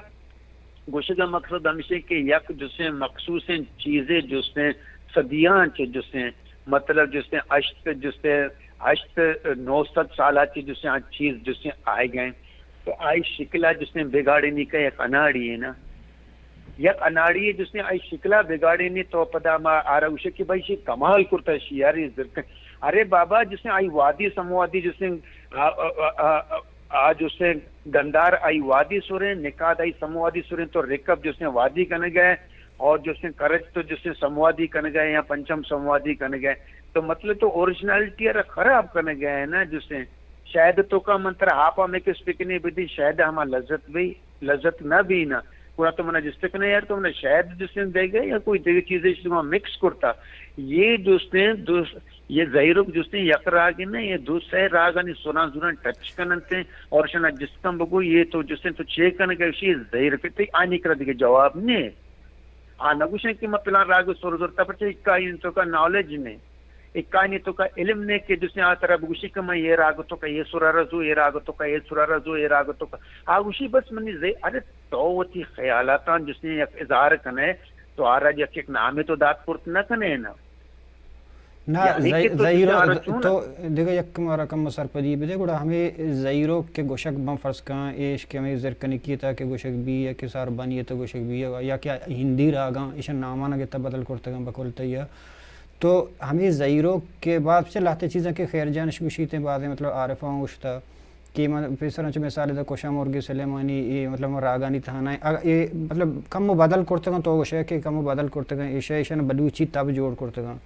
گوشے کا مقصد ہمیشہ کہ یک جس نے مخصوص چیزیں جس نے صدیان چے جس نے مطلب جس نے اشت 900 سالہ چی جس نے چیز جس نے آئے گئے تو آئی شکلہ جس نے بگاڑی نہیں کا یک اناڑی ہے نا یک اناڑی ہے جس نے آئی شکلہ بگاڑی نہیں تو پدا ما آرہا گوشے کہ بھائی شی کمال کرتا ہے شیاری ذکن ارے بابا جس نے آئی وادی سموادی جس نے آج اس سے گندار آئی وادی سورے نکاد آئی سموادی سورے تو رکب جس نے وادی کنے گئے اور جس نے کرج تو جس نے سموادی کنے گئے یا پنچم سموادی کنے گئے تو مطلب تو اوریجنالٹی خراب کنے گئے ہیں نا جس نے شاید تو کا منتر ہاپا میں کس پکنے بھی شاید ہما لذت نہ بھی نا پورا تو منا جس تک نہیں یار تو منا شاید جس نے دے گئے یا کوئی دیگر چیزیں جس میں مکس کرتا یہ جس نے یہ زہرک جس نے یک راگی نا یہ 2 سہ راگانی سوران ٹچ کننتے اور شنا جس کم بگو یہ تو جس نے تو 6 کنے گئے اسی زہر پہ تی آنی کرا دیگے جواب نہیں نگوشن کی میں پلان راگ سور زورتا پر چاہی کا ان تو کا نالج نہیں इक्कानी तो का इल्म ने के जिसने आ तरह गुशी का मैं ये राग तो का ये सुरारजू ये राग तो का ये सुरारजू ये राग तो का गुशी बस मनी जे अरे तो वती ख्यालातान जिसने एक इजहार कने तो आरा जक एक नाम तो दात पुरत न कने ना ना ज़हीरो तो देखो यक मारा कम सरपदी बदे गुड़ा हमें ज़हीरो के गोशक बम फर्ज का एश के हमें ज़रकनी की था कि गोशक भी या कि सार बनी तो गोशक भी या क्या हिंदी रागा इस नामा ना के बदल करते गम बकुलते या तो हमें ज़हीरो के बाद से लाते चीज़ें के खैर जानश गुशीते बाद मतलब आरिफा उश्ता कि पेसर में सारे कोशा मुर्गी सलेमानी ये मतलब रागानी थाना ये मतलब कम बदल करते गं तो गोशे के कम बदल करते गं ईशन बलूची तब जोड़ करते गं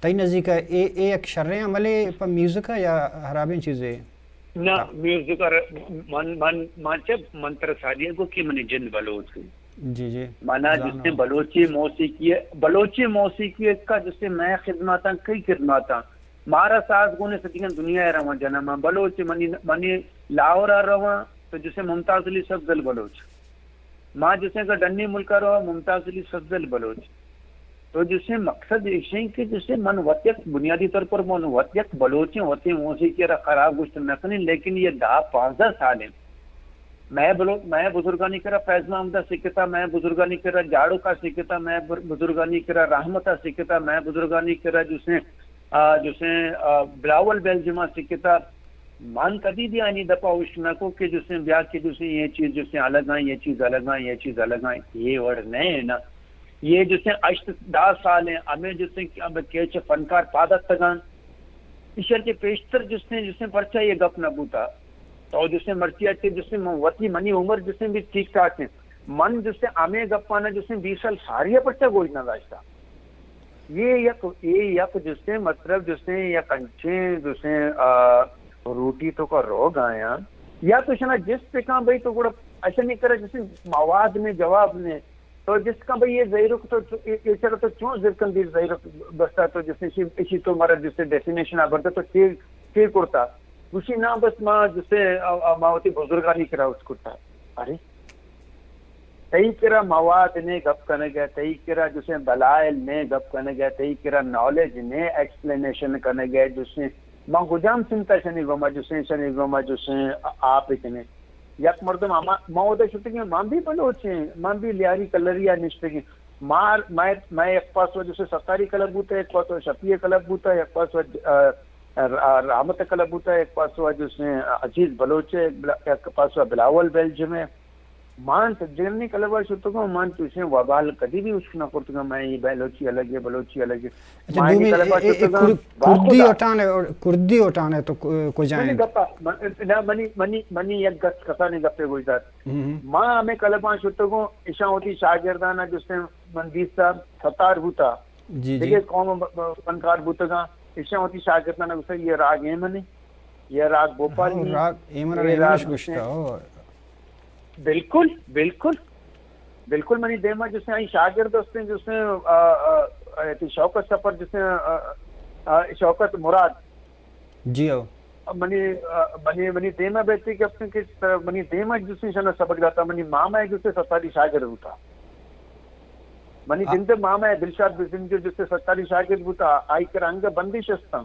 तई नज़दीक है ए एक शर्रे अमले पर म्यूजिक या हराबिन चीज़ें ना म्यूजिक और मन माचे मंत्र सादिया को कि मने जिन बलोच जी माना जिसने बलोची मौसीकी का जिससे मैं खिदमता कई खिदमता मारा सास गुने सतीगन दुनिया रवा जन्म बलोच मनी लाहौर रवा तो जिसे मुमताज अली सफजल बलोच माँ जिसे का डन्नी मुल्का रवा मुमताज अली सफजल बलोच तो जिससे मकसद ये कि जिससे मन वत्यक बुनियादी तौर पर मन वत्यक बलोची होते मौसीकी खराब कुछ नकनी लेकिन ये 10-15 साल है मैं बुजुर्गानी करा फैज महमदा सीखता मैं बुजुर्गानी करा जाड़ू का सीखता मैं बुजुर्गानी करा रहमता सीखता मैं बुजुर्गानी करा जिसने बिलावल बेल्जिमा सीखता मान कदी भी आनी दफा उष्ण को कि जिसने ब्याह की जिसने ये चीज जिसने अलग आए ये चीज अलग आए ये चीज अलग आए ये वर्ड नहीं है ना ये जिसने 10 साल है हमें जिसने अब के फनकार पादत तगान ईश्वर के पेशतर जिसने पर्चा ये गप न बूता तो जिसने मर्ची आती जिसने वती मनी उम्र जिसने भी ठीक ठाक है मन जिससे आमे गप्पाना जिसने 20 साल सारिया पर्चा गोजना रास्ता ये यक जिसने मतलब जिसने या कंचे जिसने रोटी तो का रोग आया या तो शना जिस पे कहा भाई तो गुड़ा ऐसा नहीं करे जिसने मवाद में जवाब ने तो जिसका भाई ये ज़हीरुक तो इचर तो क्यों जिरकन दी ज़हीरुक बसता तो जिसने इसी तो हमारा जिससे डेस्टिनेशन आ बढ़ता तो ठीक करता उसी ना बस माँ जिससे मावती बुजुर्गानी करा उसको था अरे तई करा मवाद ने गप करने गया तई करा जिसने दलाइल ने गप करने गया तई करा नॉलेज ने एक्सप्लेनेशन करने गया जिसने माँ गुजाम चिंता शनि गोमा जिसने आप इतने यक मर्दम माँ उधर शूटिंग में माँ भी बलोचे माँ भी लियारी कलरिया निश्चित मार मैं एक पास वो जैसे सत्तारी क्लब बूता एक पास वो शफिया क्लब बूता एक पास वो रहमत क्लब बूता एक पास वो जिसने अजीज बलोचे एक पास वो बिलावल बेल्ज में मान जर्नी क्लब शुरू को मान तुझे वबाल कभी भी उसको ना करते मैं ये बलोची अलग है बलोची अलग है कुर्दी उठाने तो को जाए ना मनी एक गस कसा नहीं गप्पे गुजरात माँ हमें क्लब शुरू को ईशा होती शागिर्दाना जिसने मंदीर साहब सतार बूता देखिए कौन फनकार बूता ईशा होती शागिर्दाना उसे ये राग है मने ये राग भोपाल राग एमन बिल्कुल बिल्कुल बिल्कुल मनी देमा जिसने आई शागिर्द जिसने शौकत सफर जिसने शौकत मुराद जी हो मनी देमा बैठती कि अपने किस मनी देमा जिसने शना सबक जाता मनी मामा है जिससे सत्तारी शागिर्द होता मनी जिंदे मामा है दिलशाद बिजिंजो जिससे सत्तारी शागिर्द होता आई कर अंग बंदिश अस्ता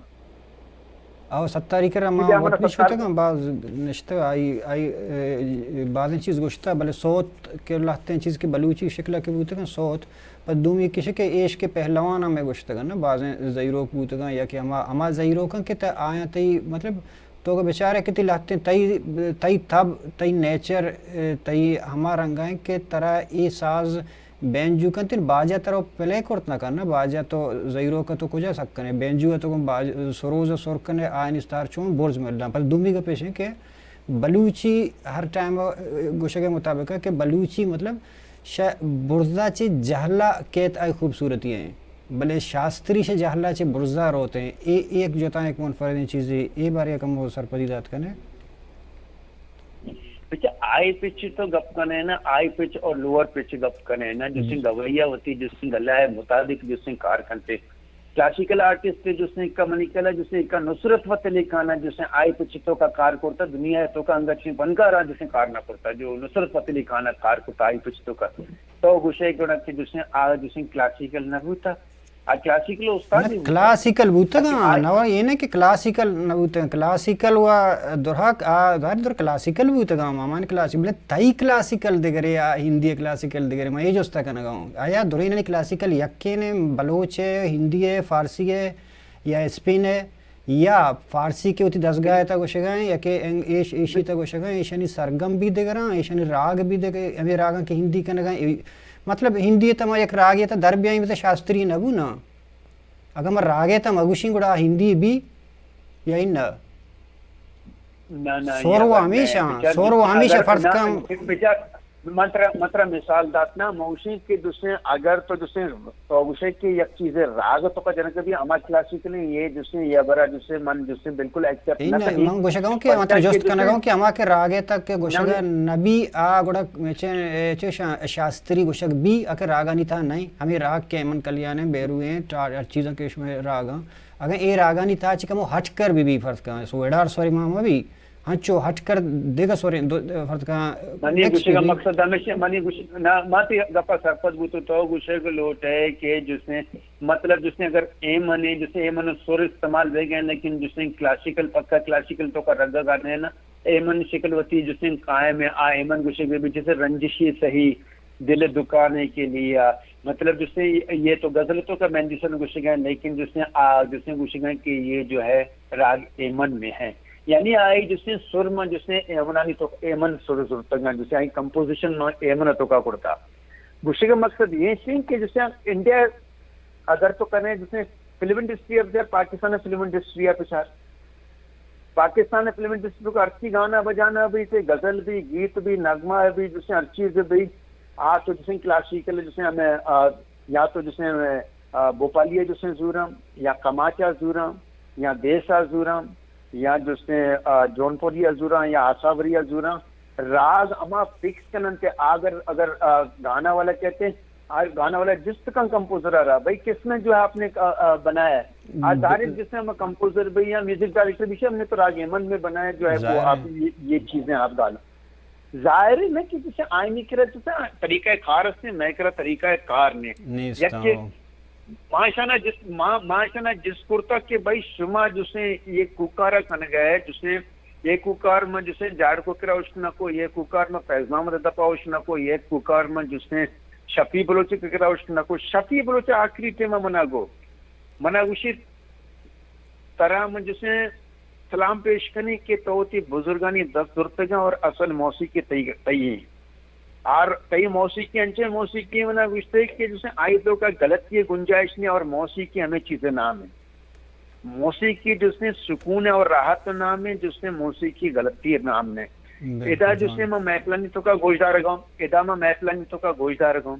आओ सत्तारी करा माँ वक्त नहीं होता कहाँ बाज निश्चित आई बाद चीज़ गोश्ता भले सोत के लाते हैं चीज़ के बलूची शक्ल के बूते कहाँ सोत पर दूम ये किसी के एश के पहलवान हमें गोश्ता का ना बाज़ें ज़हीरों के बूते कहाँ या कि हमारा ज़हीरों का कितना आया तई मतलब तो के बेचारे कितनी लाते हैं तई तब तई नेचर तई हमारा रंगाएं के तरह ये साज बेंजू का तीन बाजा तरह प्ले करतना करना बाजा तो ज़हीरों का तो कुछ आ सकते हैं बेंजू है तो बाज सरोज सुर कने आयन स्टार चूँ बोर्ज मिलना पर दुमी का पेश है कि बलूची हर टाइम गोशे के मुताबिक है कि बलूची मतलब बुर्जा ची जहला केत आई खूबसूरती हैं भले शास्त्री से जहला ची बुर्जा रोते हैं एक जोता एक मुनफरद चीज़ें ये बारे कम वो सरपदी दात कने आई पिच तो गप कने ना आई पिच और लोअर पिच गप कने ना जिससे गवैया होती जिससे गला है मुताबिक जिससे कार करते क्लासिकल आर्टिस्ट जिसने का मनिकला जिसने का नुसरत फतेह अली खान जिसने आई पिच तो का कार करता दुनिया तो का अंगची बनकर जिसने कार ना करता जो नुसरत फतेह अली खान कार करता आई पिच तो का तो गुशे गुण के जिसने जिसने क्लासिकल ना होता क्लासिकल उस्ताद ही क्लासिकल बूतगा नवा ये ना कि क्लासिकल नबूत क्लासिकल वा दुरहक आ दार दुर क्लासिकल बूतगा मामान क्लासिकल बले तई क्लासिकल दिगरे या हिंदी क्लासिकल दिगरे मैं ये जोस्ता कना गाऊं आया दुरे ने क्लासिकल यक्के ने बलोच है हिंदी है फारसी है या स्पेन है या फारसी के उती 10 गाय तक गोशगाएं या के एश एशी तक गोशगाएं एशनी सरगम भी दिगरा एशनी राग भी दिगे अबे रागा के हिंदी कना गाएं मतलब हिंदी तमा एक राग ये त दरब्याई में शास्त्रीय नबू ना अगर मैं रागे तम अगुशी गुड़ा हिंदी भी यही न सोरवा हमेशा फर्ज कम मात्र मिसाल दातना मौसी के दूसरे अगर तो दूसरे तो के एक चीजें राग तो का जनक भी हमारे क्लासिकल ये दूसरे ये बरा दूसरे मन दूसरे बिल्कुल एक्सेप्ट ना करें मैं गोशगाऊं कि मतलब जोस्त करना गाऊं कि हमारे रागे तक के गोशगा नबी आ गुड़ा मेचे शास्त्री गोशग भी अगर रागा नहीं था नहीं हमें राग के मन कल्याण बेरू हैं चार चीज़ों के इसमें रागा अगर ये रागा नहीं था चिकम हट कर भी फर्ज का सो एडार सॉरी मामा भी हाँ चो हट कर देगा सॉरी फर्ज का मनी गुशे का मकसद हमेशा मनी गुशे ना माती गप्पा सरपत बुतो तो गुशे को लोट है कि जिसने मतलब जिसने अगर ए मने जिसने ए मन सुर इस्तेमाल दे गए लेकिन जिसने क्लासिकल पक्का क्लासिकल तो का रंग गाने ना ए मन शिकल वती जिसने कायम है आ ए मन गुशे के बीच से रंजिशी सही दिल दुकाने के लिए मतलब जिसने ये तो गजल तो का मेंडिसन गुशे गए लेकिन जिसने गुशे गए कि ये जो है राग ए मन में है यानी आई जिसने सुर में जिसने एमनानी तो एमन सुर सुर तंगा जिसने आई कंपोजिशन नो एमन तो का करता गुस्से का मकसद ये है कि जिसने इंडिया अगर तो करें जिसने फिल्म इंडस्ट्री अब जब पाकिस्तान फिल्म इंडस्ट्री है पिछाड़ पाकिस्तान फिल्म इंडस्ट्री का अर्ची गाना बजाना भी से गजल भी गीत भी नगमा भी जिसने हर चीज भी आ तो जिसने क्लासिकल जिसने हमें या तो जिसने भोपालिया जिसने जूरम या कमाचा जूरम या देसा जूरम या जिसने जौनपुरी अजूरा या आसावरी अजूरा राग अमा फिक्स करते अगर गाना वाला कहते हैं गाना वाला जिस का कंपोजर आ रहा भाई किसने जो है आपने बनाया है आज डायरेक्ट जिसने हम कंपोजर भाई या म्यूजिक डायरेक्टर भी हमने तो राग एमन में बनाया जो है वो आप ये चीजें आप गाना जाहिर है कि जिसे आईनी करा जिसे तरीका कार से मैं करा तरीका कार ने माशाना जिस कुर्ता के भाई शुमा जिसने ये कुकारा कन गए जिसने ये कुकार में जिसने जाड़ को करा उसना को ये कुकार में फैजनाम दपा उसना को ये कुकार में जिसने शफी बलोच करा उसना को शफी बलोच आखिरी टेमा मना उसी तरह में जिसने सलाम पेश करने के तोती बुजुर्गानी 10 दुर्तगा और असल मौसीकी तई और कई मौसीकी अंचे मौसीकी मना विश्ते के जिसने आयतों का गलत की गुंजाइश नहीं और मौसीकी हमें चीजें नाम है मौसीकी जिसने सुकून है और राहत नाम है जिसने मौसीकी गलती नाम ने एदा जिसने मैं महफलानी तो का गोशदार गाऊं एदा मैं महफलानी तो का गोशदार गाऊं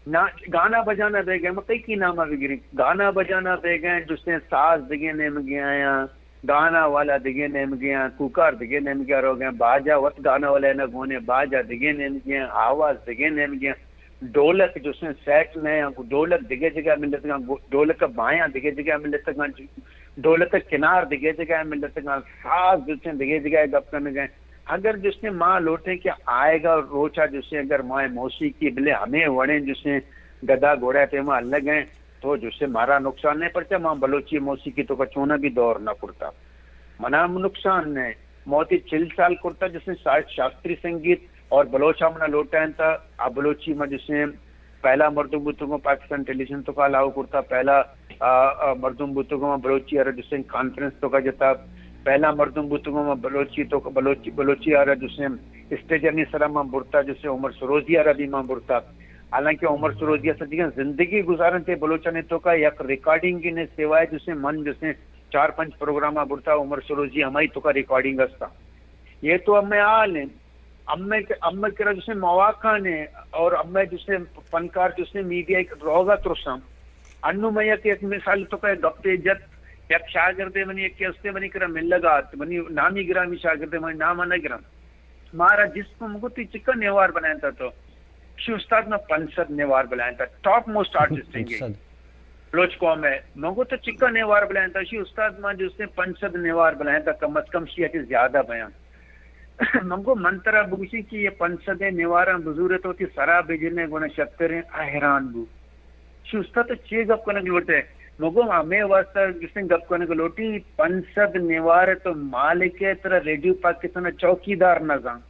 ना गाना बजाना दे गए मैं कई की नाम विगिरी गाना बजाना दे गए जिसने सास दिगे नेम गया गाना वाला दिगे नेम गया कुकार दिगे नेम गया रो गया बाजा वत गाना वाला ना गोने बाजा दिगे नेम गया आवाज दिगे नेम गया ढोलक जिसने सेट में ढोलक दिगे जगह मिलत ढोलक का बाया दिगे जगह मिलत ढोलक का किनार दिगे जगह मिलत सास जिसने दिगे जगह गप करने गए अगर जिसने माँ लौटे के आएगा रोचा जिससे अगर माए मौसी की बिले हमें वड़े जिसने गदा घोड़ा पेमा अलग है तो जिससे मारा नुकसान नहीं पड़ता माँ बलोची मौसी की तो कचोना भी दौर ना पड़ता मना नुकसान नहीं मोती चिल साल करता जिसने शास्त्रीय संगीत और बलोचा मना लौटा है था अब बलोची में जिसने पहला मर्दुम बुतों को पाकिस्तान टेलीविजन तो का लाओ करता पहला मर्दुम बुतों को बलोची और जिसने कॉन्फ्रेंस तो का जता पहला मर्दुम बुतुगो में बलोची आ रहा जिसने स्टेजनी सरा में बुरता जिससे उमर सरोजिया रहा भी मां बुरता हालांकि उमर सरोजिया सदी जिंदगी गुजारन थे बलोचा ने तो का एक रिकॉर्डिंग की ने सेवाए जिसने मन जिसने 4-5 प्रोग्राम बुरता उमर सरोजी हमारी तो का रिकॉर्डिंग असता ये तो अब मैं आल है अम्मे करा जिसने मौका ने और अम्मे जिसने फनकार जिसने मीडिया एक रोगा तुरसम अन्नुमय के एक मिसाल तो का गप्पे जत एक शागिर्दे मनी एक केस्ते मनी करा मिल लगा मनी नामी गिरामी शागिर्दे मनी नाम न गिराम मारा जिसको मुझको तो चिकन नेवार बनाया था तो शी उस्ताद में पंसद नेवार बनाया था टॉप मोस्ट आर्टिस्ट हैं लोच को में मुझको तो चिकन नेवार बनाया था शी उस्ताद में जिसने पंसद नेवार बनाया था कम अज कम शी है ज्यादा बयान मुझको मंत्रा बुगसी की ये पंसद नेवारा बुजुर्ग तो थी सरा बिजने गुण शक्कर हैरान बु شوستا تو چی گپ کرنے لوٹے مگو ہمیں واسطہ جس نے گپ کرنے لوٹی پنسد نیوار تو مالک طرح ریڈیو پاکستان چوکیدار نظام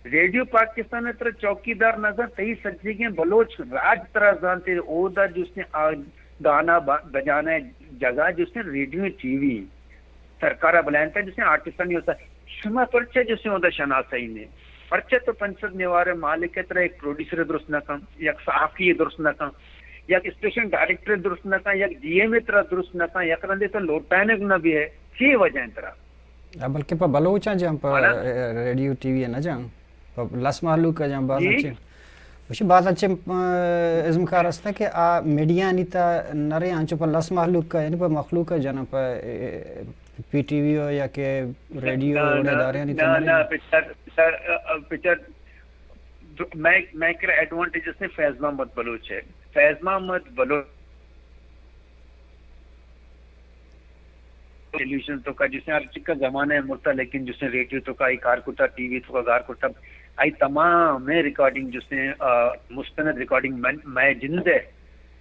ریڈیو پاکستان طرح چوکیدار نظام تہی سچی کے بلوچ راج طرح جانتے اودا جس نے گانا بجانا جگہ جس نے ریڈیو ٹی وی سرکارہ بلائنتا جس نے آرٹسٹانی ہوتا ہے شما پرچے جس نے ہوتا شناسائی نے پرچے تو پنسد نیوار مالک کے طرح ایک پروڈیسر درست نہ کم یک صحافی درست نہ کم یک اسٹیشن ڈائریکٹر درست نہ کم یک ڈی ایم طرح درست نہ کم یک رندے تو لوٹائنک نہ بھی ہے کی وجہ طرح بلکہ پا بلوچاں جہاں پا ریڈیو ٹی وی ہے نا جہاں پا لس محلو کا جہاں بعض اچھے وشی بعض اچھے ازم کار رستا کہ میڈیا نیتا نرے آنچو پا لس محلو کا یعنی پا مخلوق ہے جہاں پا پی ٹی وی ہو یا کہ ریڈیو اڑے دارے نیتا نرے پچر میں کرا ایڈوانٹیجز نے فیض محمد بلوچ ہے فیض محمد بلوچ ٹیلیویژن تو کا جس نے ہر چکا زمانہ ہے مرتا لیکن جس نے ریڈیو تو کا ای کار کتا ٹی وی تو کا گار کتا آئی تمام میں ریکارڈنگ جس نے مستند ریکارڈنگ میں جند ہے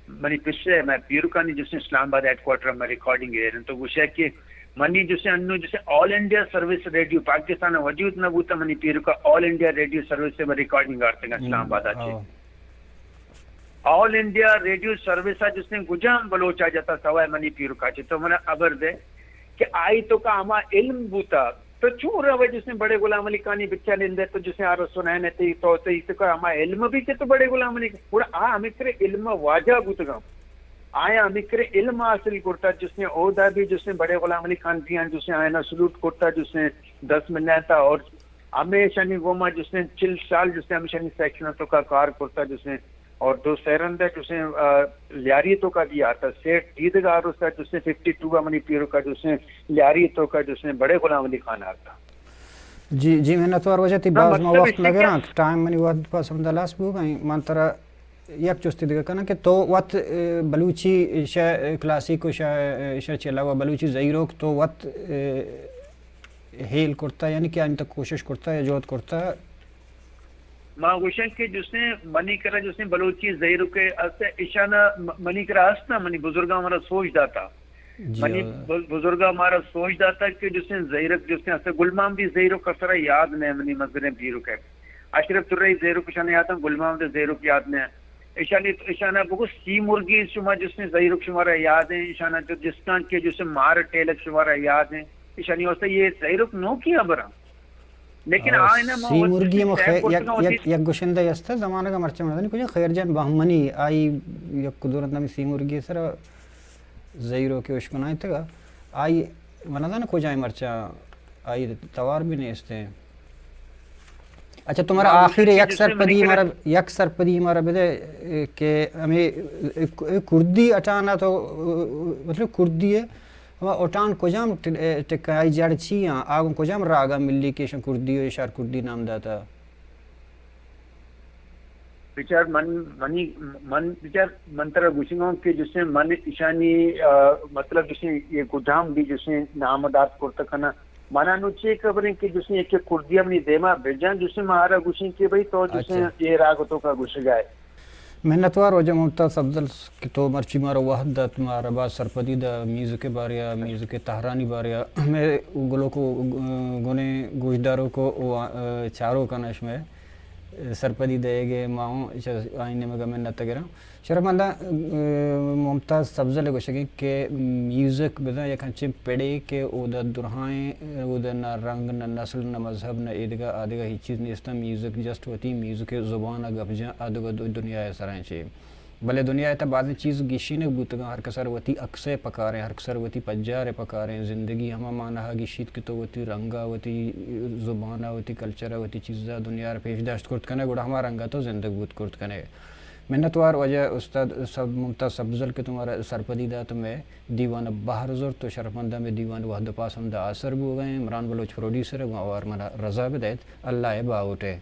منی پچھلے میں پیروکانی جس نے اسلام آباد ہیڈ کوارٹر میں ریکارڈنگ ہے تو وہ شے کہ منی جسے انو جسے آل انڈیا سروس ریڈیو پاکستان وجود نہ بوتا منی پیرو کا آل انڈیا ریڈیو سروس سے میں ریکارڈنگ کرتے ہیں اسلام آباد آچے آل انڈیا ریڈیو سروس جس نے گجام بلوچ آ جاتا سوائے منی پیرو کا چھے تو منہ عبر دے کہ آئی تو کا ہما علم بوتا تو چون رہا ہے جس نے بڑے غلام علی کانی بچہ لیندے تو جس نے آرہ سنائنے تی تو کا ہما علم بھی چھے تو بڑے غلام علی پورا ہمیں کرے علم واجہ بوتا گا آیا ہمیں علم حاصل کرتا جس نے عہدہ بھی جس نے بڑے غلام علی خان پیان جس نے آئینہ سلوٹ کرتا جس نے 10 ملنے تھا اور ہمیشہ نہیں گوما جس نے 40 سال جس نے ہمیشہ نہیں سیکشن تو کا کار کرتا جس نے اور 2 سیرن دے جس نے لیاری تو کا دیا آتا سیٹ دیدگار اس کا جس نے 52 کا منی پیرو کا جس نے لیاری تو کا جس نے بڑے غلام علی خان آتا جی میں نتوار وجہ تی باز ما وقت لگے رہا ٹائم منی وقت پاس ہم دلاس بو گئی منترہ یک چستی دیگه کنه که تو وقت بلوچی کلاسیک و چلا و بلوچی زیروک تو وقت ہیل کرتا یعنی کہ انت کوشش کرتا ہے جوت کرتا ہے ماں گوشن کے جس نے منی کرا جس نے بلوچی زیروک کے اشانہ منی کرا ہستا منی بزرگاں ہمارا سوچ داتا منی بزرگاں ہمارا سوچ داتا کہ جس نے زیرک جس نے ہستا گلمام بھی زیروک کسرہ یاد نہیں منی مزریں بیروک ہے اشرف ترہی زیروک اشانہ یاد ہے گلمام دے زیروک یاد نہیں اشانہ بہت سی مرگی شما جس نے ظہیر شمارہ یاد ہیں اشانہ جو جسکان کے جس نے مار ٹیلک شمارہ یاد ہیں اشانی ہوتا یہ ظہیر نو کیا برا لیکن آئینہ سی مرگی یک گوشندہ یستا زمانہ کا مرچہ مردنی کچھ خیر جان بہمنی آئی یک قدورت نمی سی مرگی سر ظہیروں کے اشکنائی تگا آئی منادہ نا کچھ آئی مرچہ آئی توار بھی نہیں استے ہیں اچھا تمہارا آخر یک سرپدی ہمارا بدے کہ ہمیں کردی اٹانا تو مطلب کردی ہے ہمیں اٹان کجام ٹکائی جڑ چی ہیں آگوں کجام راگا ملی کیشن کردی ہو اشار کردی نام داتا بچار من طرح گوشنگوں کے جس نے من اشانی مطلب جس نے یہ گجام بھی جس نے نامدات کرتا کنا مانا نوچے خبریں کہ جس نے ایک کردی اپنی دیما بھیجان جس نے مہارا گوشن کی بھئی تو جس نے یہ راگتوں کا گوش گائے محنتوار وجہ ممتاز افضل کہ تو مرچی مارا وحدہ تمہارا بعض سرپدی دا میوزک باریا میوزک تہرانی باریا میں گلوں کو گنے گوشداروں کو چاروں کا نش میں سرپدی دے گے ماؤں آئینے میں محنت گرا شرمندہ ممتاز افضل کو شکیں کہ میوزک بدا یک ہنچے پیڑے کہ او دا درہائیں او دا نہ رنگ نہ نسل نہ مذہب نہ ایدگا آدھگا ہی چیز نہیں استا میوزک جسٹ ہوتی میوزک زبان گفجاں آدھگا دنیا سرائیں چھے بلے دنیا تا بعد چیز گیشی نے بوتگا ہر کسر وتی اکسے پکاریں ہر کسر وتی پجارے پکاریں زندگی ہما مانا گیشیت کی تو وتی رنگا وتی زبانا وتی کلچرہ وتی چیزا دنیا پیش داشت کرت کنے گوڑا ہما رنگا تو زندگ بوت کرت کنے محنتوار وجہ استاد ممتاز افضل کے تمہارا سرپدی دا تمہیں دیوان بہر زور تو شرفمندہ میں دیوان وحد پاس ہم دا آثر بھی ہو گئے عمران بلوچ پروڈیوسر ہے اور منا رضا بدایت اللہ باوٹے